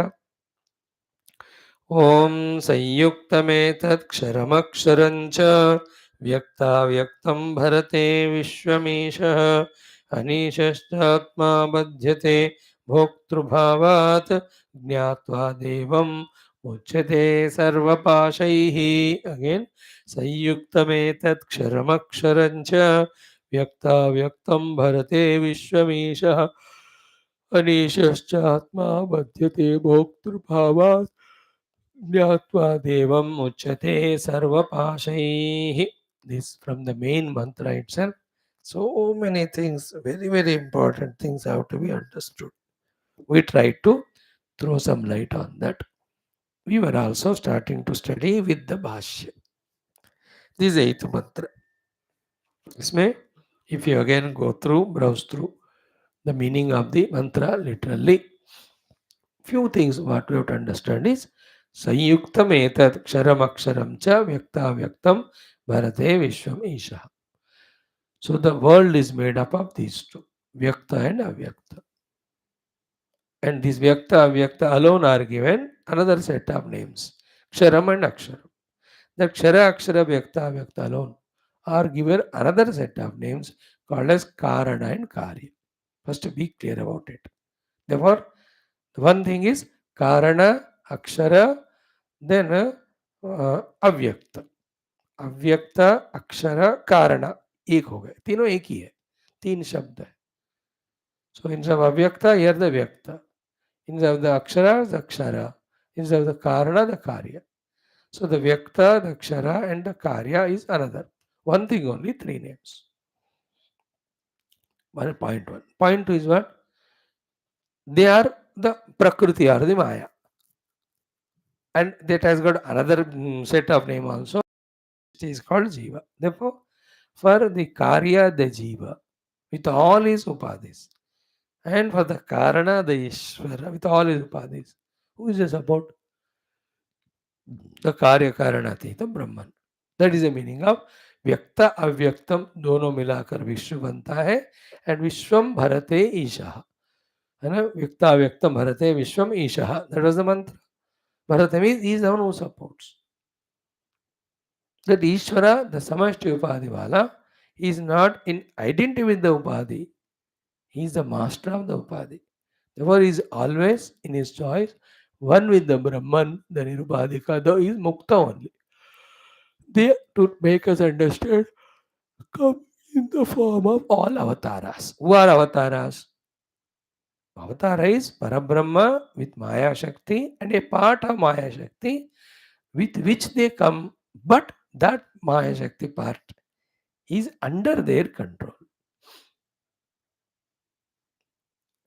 ॐ संयुक्तमेतत्क्षरमक्षरं च व्यक्ताव्यक्तं भरते विश्वमीशः अनीशश्चात्मा बध्यते भोक्तृभावात् ज्ञात्वा देवं मुच्यते सर्वपाशैः। अगेन संयुक्तमेतत्क्षरमक्षरं च व्यक्ताव्यक्तं भरते विश्वमीशः अनीशश्चात्मा बध्यते भोक्तृभावात् ज्ञात्वा देवं मुच्यते सर्वपाशैः। this from the main mantra itself. So many things, very, very important things have to be understood. We try to throw some light on that. We were also starting to study with the Bhashyam. This is eighth mantra. इसमें if you again go through, browse through the meaning of the mantra literally, few things what we have to understand is संयुक्तम एतत् क्षरम अक्षरम च व्यक्ताव्यक्तम भारते विश्वम ईशः. So the world is made up of these two, vyakta and avyakta. And these vyakta avyakta alone are given another set of names, ksharam and aksharam. The kshara akshara vyakta avyakta alone are given another set of names called as karana and karya. First be clear about it. Therefore, one thing is karana, akshara, then avyakta. अव्यक्ता अक्षर कारण एक हो गए, तीनों एक ही है, तीन शब्द है. So instead of avyakta, here the vyakta. Instead of the akshara, the akshara. Instead of the karana, the karya. So the vyakta, the akshara and the karya is another. One thing only, three names. Point one. Point two is what? They are the prakriti or the maya. And that has got another set of name also. It is called jiva. Therefore, for the karya, the jiva, with all his upadhis. And for the karana, the Ishvara, with all his upadhis. Who is the support? The karya karanatītam Brahman. That is the meaning of vyakta avyaktam दोनों मिलाकर विश्व बनता है. And विश्वम भरते ईशः. है ना, व्यक्ता अव्यक्तम भरते विश्वम ईशः. That was the mantra. Bharata means he is the one who supports. That Ishvara, the samashti upadhi wala, is not in identity with the upadhi. He is the master of the upadhi. Therefore, he is always in his choice, one with the Brahman, the NIRUPADHIKA, though he is Mukta only. They, to make us understand, come in the form of all avatars. Who are avatars? Avatara is Parabrahma with Maya Shakti and a part of Maya Shakti with which they come, but that Maya Shakti part is under their control.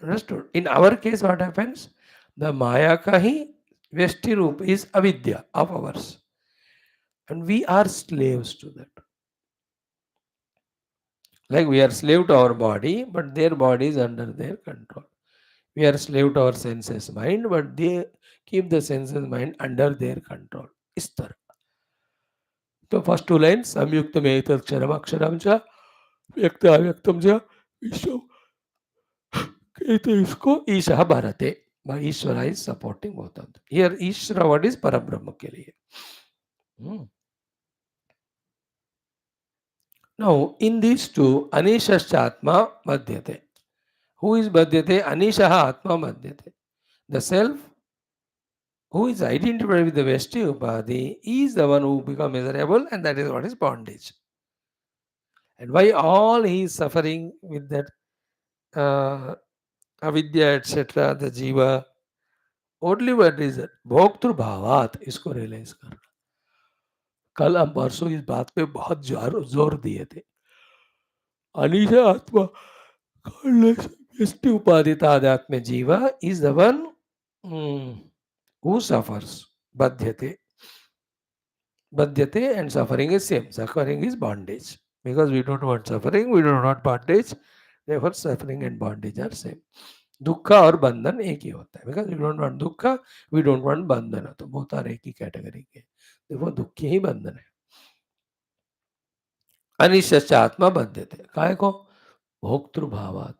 Understood? In our case, what happens? The Maya ka hi Vyashti Roop is avidya of ours. And we are slaves to that. Like we are slave to our body, but their body is under their control. We are slave to our senses mind, but they keep the senses mind under their control. Istar. So first two lines, samyuktam etat ksharam aksharam cha, vyakta avyaktam cha, vishwam. कहते इसको ईशः भारते. Ishvara is supporting both of them. Here Ishvara what is Parabrahma के लिए. Now in these two, Anishascha Atma Madhyate. Who is Madhyate? Anishaha Atma Madhyate. The self who is identified with the Vyashti Upadhi is the one who becomes miserable, and that is what is bondage. And why all he is suffering with that avidya, etc., the jiva, only one reason, भोक्तृ भावात, इसको realise करना. कल हम परसों इस बात पे बहुत जोर दिए थे. अनिशा आत्मा Vyashti Upadhita Adhyatma Jiva is the one who suffers. Badhyate. Badhyate and suffering is same. Suffering is bondage. Because we don't want suffering, we don't want bondage. Therefore, suffering and bondage are same. दुखा और बंधन एक ही होता है. Because we don't want दुखा, we don't want बंधन. तो both are एक ही कैटेगरी के. देखो दुख ही बंधन है. अनिश्च आत्मा बंध्यते. काय को भोक्तृ भावात.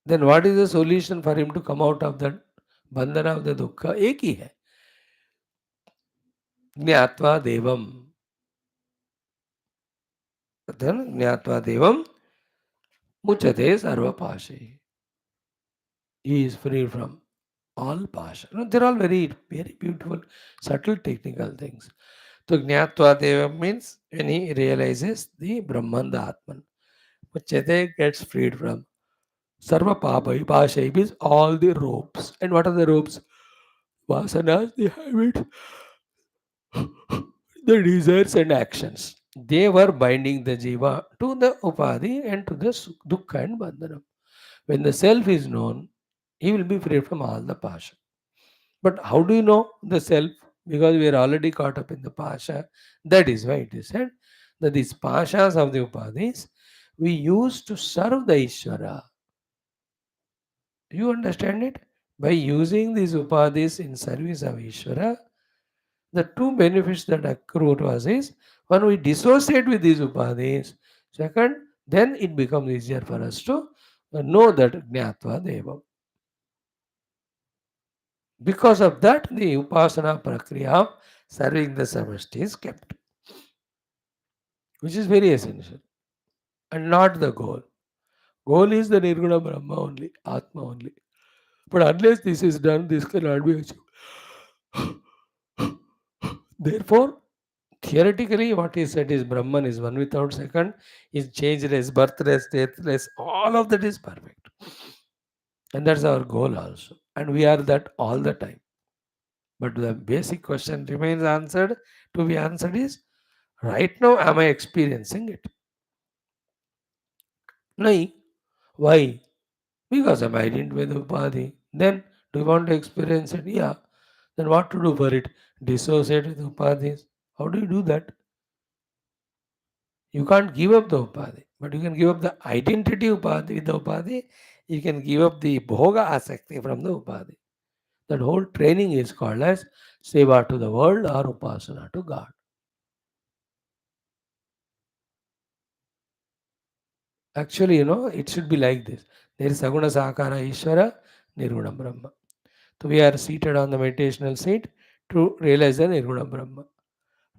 Then what is the solution for him to come out of that bandhana of the dukkha? एक ही है. ज्ञात्वा देवम. Then ज्ञात्वा देवम मुच्यते सर्वपाशे. He is free from all pasha. No, they're all very, very beautiful, subtle technical things. So ज्ञात्वा देवम means when he realizes the Brahman, the Atman. Mucyate gets freed from Sarva Papa, Pasha means all the ropes. And what are the ropes? Vasanas, the habits, the desires and actions. They were binding the jiva to the upadhi and to the dukkha and bandhana. When the self is known, he will be free from all the pasha. But how do you know the self? Because we are already caught up in the pasha. That is why it is said that these pashas of the upadhis we use to serve the Ishvara. You understand it? By using these upadhis in service of Ishvara, the two benefits that accrue to us is one, we dissociate with these upadhis. Second, then it becomes easier for us to know that Jnatva Devam. Because of that, the Upasana Prakriya of serving the samashti is kept, which is very essential and not the goal. Goal is the Nirguna Brahma only, Atma only. But unless this is done, this cannot be achieved. Therefore, theoretically, what is said is Brahman is one without second, is changeless, birthless, deathless, all of that is perfect. And that's our goal also. And we are that all the time. But the basic question remains answered to be answered is right now, am I experiencing it? No. Why? Because I'm identified with Upadhi. Then, do you want to experience it? Yeah. Then what to do for it? Dissociate with Upadhis. How do you do that? You can't give up the Upadhi, but you can give up the identity Upadhi with the Upadhi. You can give up the Bhoga Asakti from the Upadhi. That whole training is called as Seva to the world or Upasana to God. Actually, it should be like this. There is Saguna Sakara Ishvara, Nirguna Brahma. So we are seated on the meditational seat to realize the Nirguna Brahma.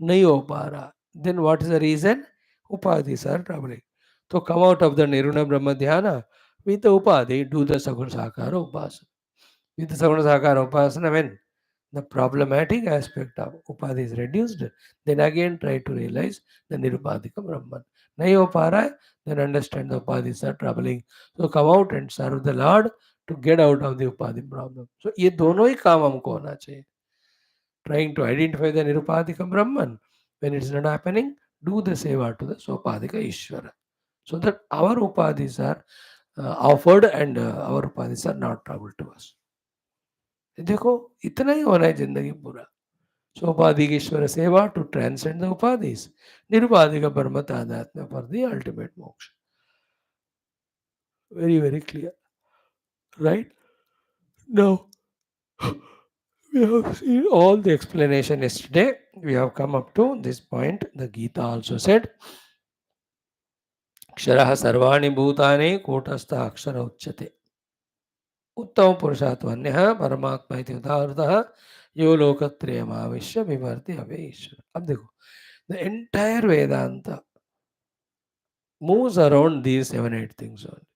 Nayopara. Then what is the reason? Upadhis are troubling. So come out of the Nirguna Brahma Dhyana with the Upadhi, do the Saguna Sakara Upasana. With the Saguna Sakara Upasana, when the problematic aspect of Upadhi is reduced, then again try to realize the Nirupadhika Brahman. Nayopara, then understand the Upadhis are troubling. So come out and serve the Lord to get out of the Upadhi problem. So ये दोनों ही काम हमको होना चाहिए. Trying to identify the Nirupadhika Brahman. When it's not happening, do the seva to the Sopadhika Ishvara. So that our Upadhis are offered and our Upadhis are not trouble to us. देखो इतना ही होना है जिंदगी पूरा. Sopadhika Ishvara seva to transcend the Upadhis. Nirupadhika Brahma Tadatma for the ultimate moksha. Very, very clear. Right? Now, we have seen all the explanation yesterday. We have come up to this point. The Gita also said, Kshara sarvani bhutani kotastha akshara uchyate. उत्तम पुरुषात्वन्य परमात्मा इति उदाहृतः यो लोकत्रयम् आविश्य विभर्ति हवे ईश्वर. अब देखो, the entire Vedanta moves around these 7-8 things only.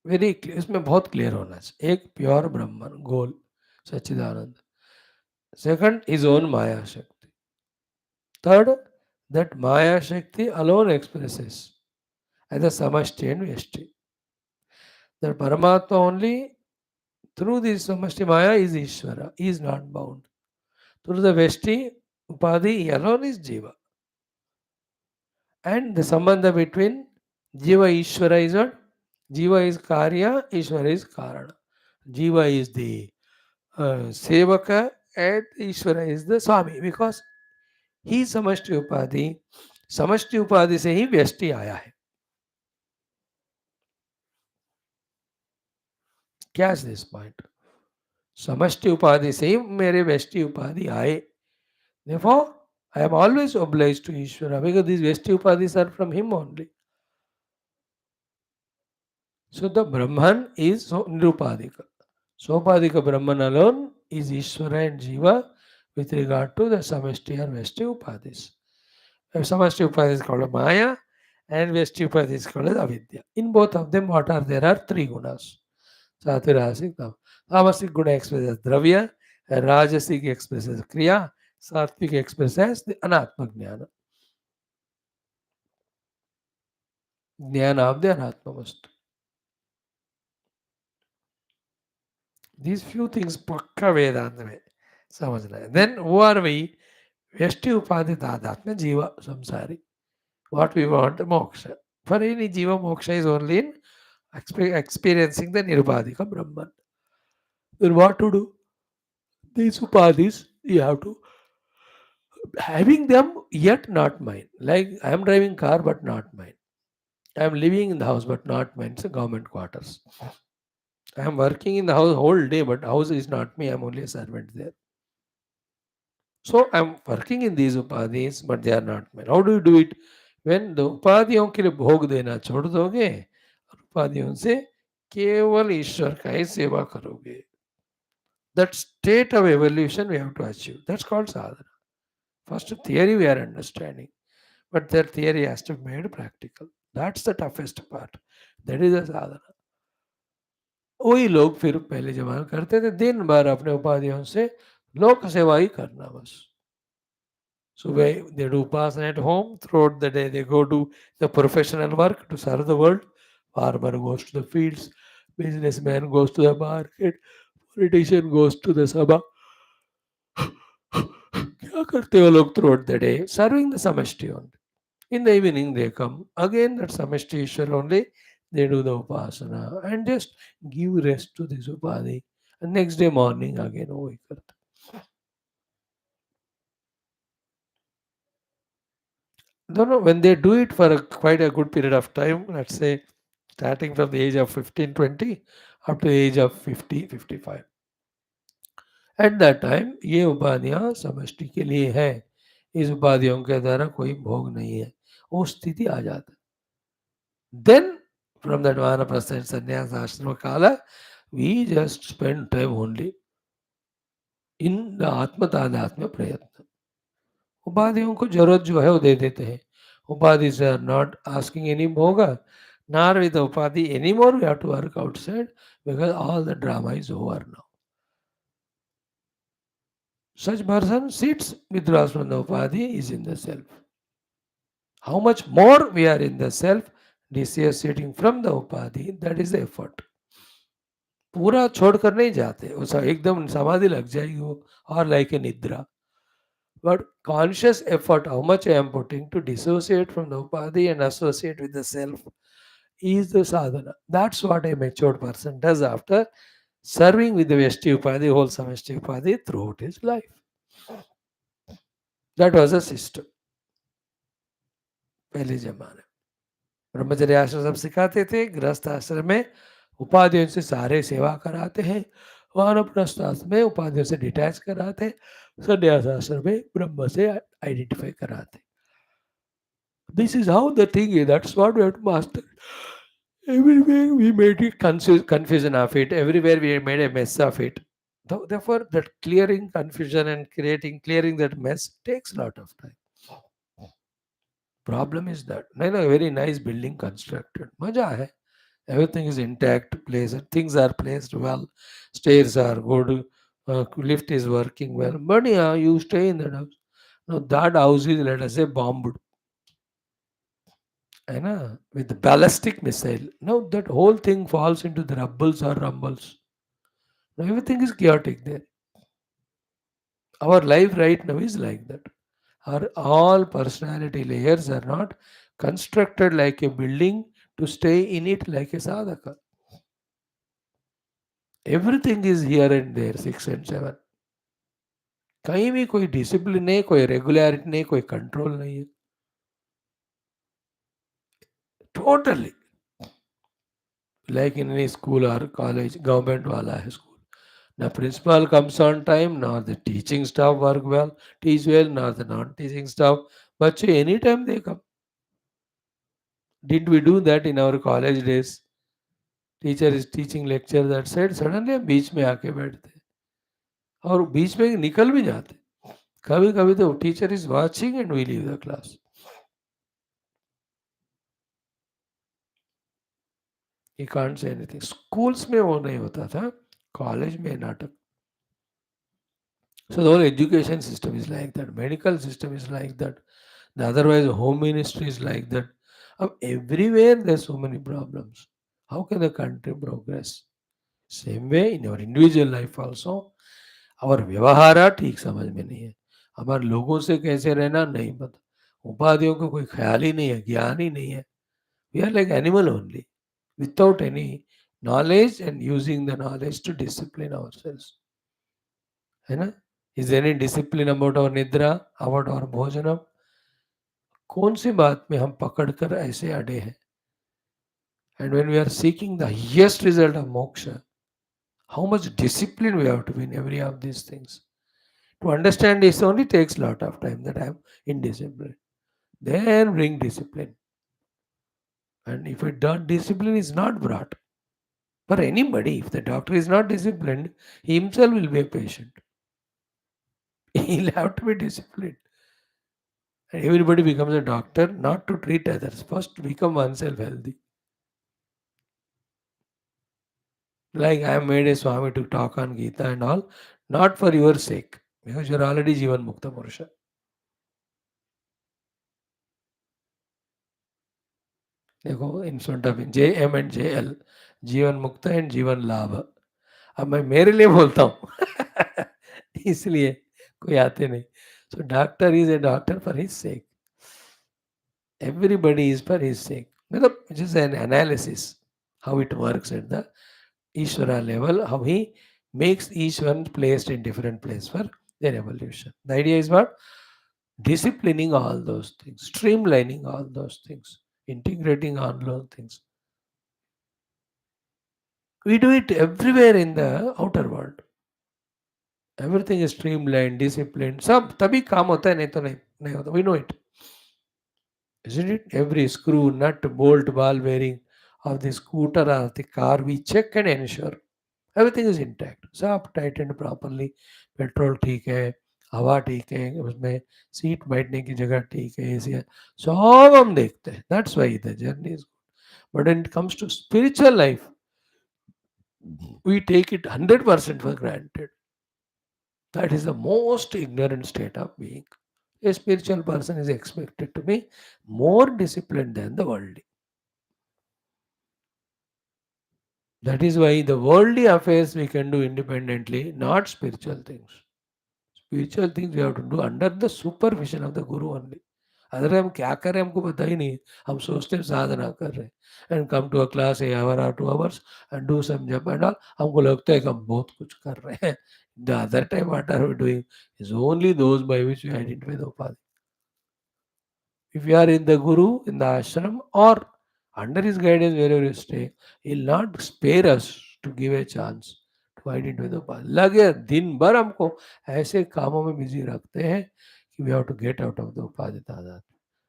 Very clear, इसमें बहुत clear होना चाहिए. एक प्योर ब्रह्मन गोल सच्चिदानंद. सेकंड हिज ओन माया शक्ति. Third, that Maya Shakti alone expresses as a Samashti and Vyashti. That Paramatma only through this Samashti Maya is Ishvara. He is not bound. Through the Vyashti Upadhi, he alone is Jiva. And the Sambandha between Jiva Ishvara is what? Jiva is Karya, Ishvara is Karana. Jiva is the Sevaka and Ishvara is the Swami, because ही समष्टि उपाधि से ही व्यष्टि आया है. क्या is this point? समष्टि उपाधि से ही मेरे व्यष्टि उपाधि आए. Therefore, I am always obliged to Ishvara because these व्यष्टि upadhis are from him only. So the Brahman is Nirupadhika. Sopadhika Brahman alone is Ishvara and Jiva with regard to the samashti or vyashti upadhis. Samashti upadhi is called Maya and vyashti upadhi is called Avidya. In both of them, what are there are 3 gunas. Satvik, Tamasic guna expresses Dravya, and Rajasic expresses Kriya, Satvik expresses the Anatma Jnana. Jnana of the Anatma Vastu. These few things pakka Vedanta में समझना है. Then who are we? Vyashti upadhi tadatma jiva samsari. What we want, moksha. For any jiva, moksha is only in experiencing the nirupadhika Brahman. Then what to do? These upadhis, you have to having them yet not mine. Like I am driving car but not mine. I am living in the house but not mine. It's a government quarters. I am working in the house whole day but house is not me. I am only a servant there. So I am working in these upadhis but they are not mine. How do you do it? When the उपाधियों के लिए भोग देना छोड़ दोगे और उपाधियों से केवल ईश्वर का ही सेवा करोगे. That state of evolution we have to achieve. That's called sadhana. First theory we are understanding, but that theory has to be made practical. That's the toughest part. That is the sadhana. वही लोग फिर पहले जमाना करते थे, दिन भर अपने उपाधियों से लोक सेवा ही करना बस. So they do upasana at home. Throughout the day, they go to the professional work to serve the world. Farmer goes to the fields. Businessman goes to the market. Politician goes to the sabha. क्या करते हो लोग throughout the day? Serving the samashti only. In the evening, they come. Again, that samashti Ishwar only. They do the upasana and just give rest to this upadhi. And next day morning, again, वही करते. No, no, when they do it for quite a good period of time, let's say starting from the age of 15, 20 up to the age of 50, 55. At that time, ये उपाधियां समष्टि के लिए है. इस उपाधियों के द्वारा कोई भोग नहीं है. वो स्थिति आ जाता है. Then, from that Vanaprastha and Sannyasa Ashrama Kala, we just spend time only in the Atma Tadatma Prayatna. उपाधियों को जरूरत जो है वो दे देते हैं. Upadhi is not asking any bhoga, nor with the upadhi anymore. We have to work outside because all the drama is over now. Such person sits, withdraws from the upadhi, is in the self. How much more we are in the self, dissociating from the upadhi, that is the effort. पूरा छोड़कर नहीं जाते, वो एकदम समाधि लग जाएगी वो, और like a nidra. But conscious effort, how much I am putting to dissociate from the upadhi and associate with the self, is the sadhana. That's what a matured person does after serving with the Vyashti Upadhi, whole Samashti Upadhi throughout his life. That was a system. पहले जमाने ब्रह्मचर्य आश्रम सब सिखाते थे. गृहस्थ आश्रम में उपाधियों से सारे सेवा कराते हैं. वानप्रस्थ आश्रम में उपाधियों से डिटैच कराते. संन्यास आश्रम में ब्रह्म से आइडेंटिफाई कराते. This is how the thing is. That's what we have to master. Everywhere we made it confusion of it. Everywhere we made a mess of it. Therefore, that clearing confusion and clearing that mess takes a lot of time. Problem is that a very nice building constructed. Maja hai. Everything is intact, things are placed well, stairs are good, lift is working well. But yeah, you stay in that house. Now that house is, let us say, bombed. With the ballistic missile. Now that whole thing falls into the rubbles or rumbles. Now everything is chaotic there. Our life right now is like that. Our all personality layers are not constructed like a building to stay in it like a sadhaka. Everything is here and there, 6 and 7. कहीं भी कोई discipline नहीं, कोई regularity नहीं, कोई control नहीं है. Totally. Like in any school or college, government wala hai school. The principal comes on time, nor the teaching staff teach well, nor the non-teaching staff. But anytime they come. Did we do that in our college days? Teacher is teaching lecture that said, suddenly हम बीच में आके बैठते और बीच में निकल भी जाते. कभी कभी तो teacher is watching and we leave the class. He can't say anything. Schools में वो नहीं होता था, कॉलेज में नाटक. So the whole education system is like that. Medical system is like that. The otherwise home ministry is like that. Everywhere there's so many problems. How can the country progress? Same way in our individual life also, our व्यवहार ठीक समझ में नहीं है. हमारे लोगों से कैसे रहना नहीं पता, उपाधियों का कोई ख्याल ही नहीं है, ज्ञान ही नहीं है. We are like animal only, without any knowledge and using the knowledge to discipline ourselves. है ना? Is there any discipline about our निद्रा, about our भोजनम? कौन सी बात में हम पकड़ कर ऐसे अड़े हैं? And when we are seeking the highest result of moksha, how much discipline we have to be in every of these things. To understand this only takes a lot of time that I am indisciplined. Then bring discipline. And if it done, discipline is not brought for anybody. If the doctor is not disciplined, he himself will be a patient. He'll have to be disciplined. And everybody becomes a doctor not to treat others, first to become oneself healthy. Like I am made a Swami to talk on Gita and all, not for your sake, because you are already Jivan Mukta Purusha. देखो in front of JM and JL, जीवन मुक्त and जीवन लाभ. अब मैं मेरे लिए बोलता हूँ इसलिए कोई आते नहीं. So doctor is a doctor for his sake, everybody is for his sake. मतलब just an analysis how it works at the Ishvara level, how he makes each one placed in different place for their evolution. The idea is what? Disciplining all those things, streamlining all those things, integrating all those things. We do it everywhere in the outer world. Everything is streamlined, disciplined. सब तभी काम होता है, नहीं तो नहीं होता. We know it. Isn't it? Every screw, nut, bolt, ball bearing of the scooter or the car, we check and ensure everything is intact. सब tightened properly. पेट्रोल ठीक है, हवा ठीक है, उसमें सीट बैठने की जगह ठीक है, एसी है, सब हम देखते हैं. That's why the journey is good. But when it comes to spiritual life, we take it 100% for granted. That is the most ignorant state of being. A spiritual person is expected to be more disciplined than the worldly. That is why the worldly affairs we can do independently, not spiritual things. Spiritual things we have to do under the supervision of the Guru only. अगर हम क्या कर रहे हैं हमको पता ही नहीं, हम सोचते हैं साधना कर रहे हैं and come to a class a hour और 2 hours एंड डू सम जप एंड ऑल, हमको लगता है कि हम बहुत कुछ कर रहे हैं. The other time what are we doing is only those by which we identify the उपाधि. If you are in the Guru, in the ashram, or under his guidance wherever you stay, he'll not spare us to give a chance to identify the path. लगे दिन भर हमको ऐसे कामों में busy रखते हैं कि we have to get out of the upadhi tadat.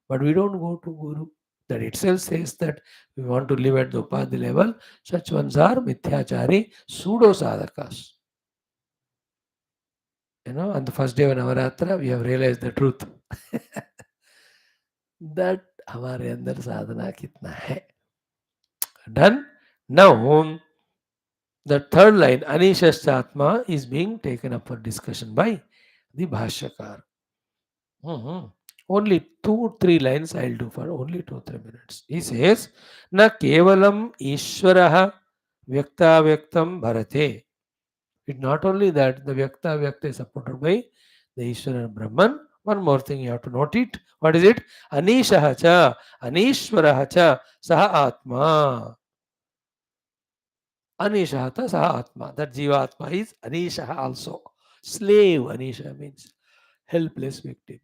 But we don't go to Guru. That itself says that we want to live at the upadhi level. Such ones are mithyachari, pseudo sadhakas. On the first day of Navaratra, we have realized the truth. That हमारे अंदर साधना कितना है. Done. Now the third line Anishashchatma is being taken up for discussion by the Bhashyakar. Only 2-3 lines I'll do for only 2-3 minutes. He says na kevalam ishvaraha vyakta vyaktam bharate. It's not only that the vyakta vyakta is supported by the Ishvara and Brahman. One more thing you have to note it. What is it? Anishaha cha, Anishvaraha cha, Saha Atma. Anishaha cha, Saha Atma. That Jiva Atma is Anishaha also. Slave Anisha means helpless victim.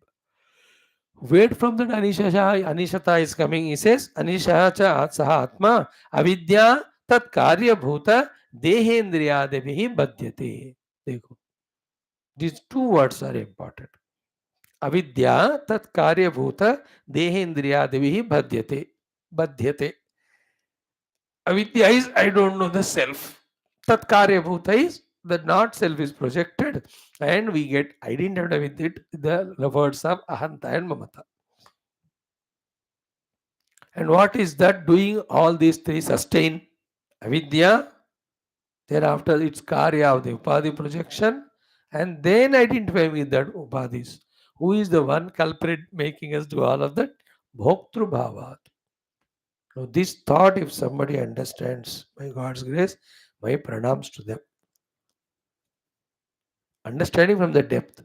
Where from that Anishata is coming? He says Anishaha cha, Saha Atma. Avidya tat karya bhuta dehendriyadevihi badhyate. देखो, these two words are important. अविद्या तत्कार्यभूत देहेन्द्रियादिभिः बध्यते. बध्यते. Avidya is I don't know the self. Tatkaryabhuta is the not self is projected and we get identified with it, the words of ahanta and mamata. And what is that doing all these three sustain? Avidya, thereafter it's karya of the upadhi projection, and then identify with that upadhis. Who is the one culprit making us do all of that? Bhoktru bhavat. Now, this thought, if somebody understands, by God's grace, my pranams to them. Understanding from the depth.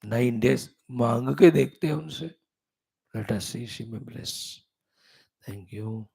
9 days मांग के देखते हैं उनसे. Let us see, she may bless. Thank you.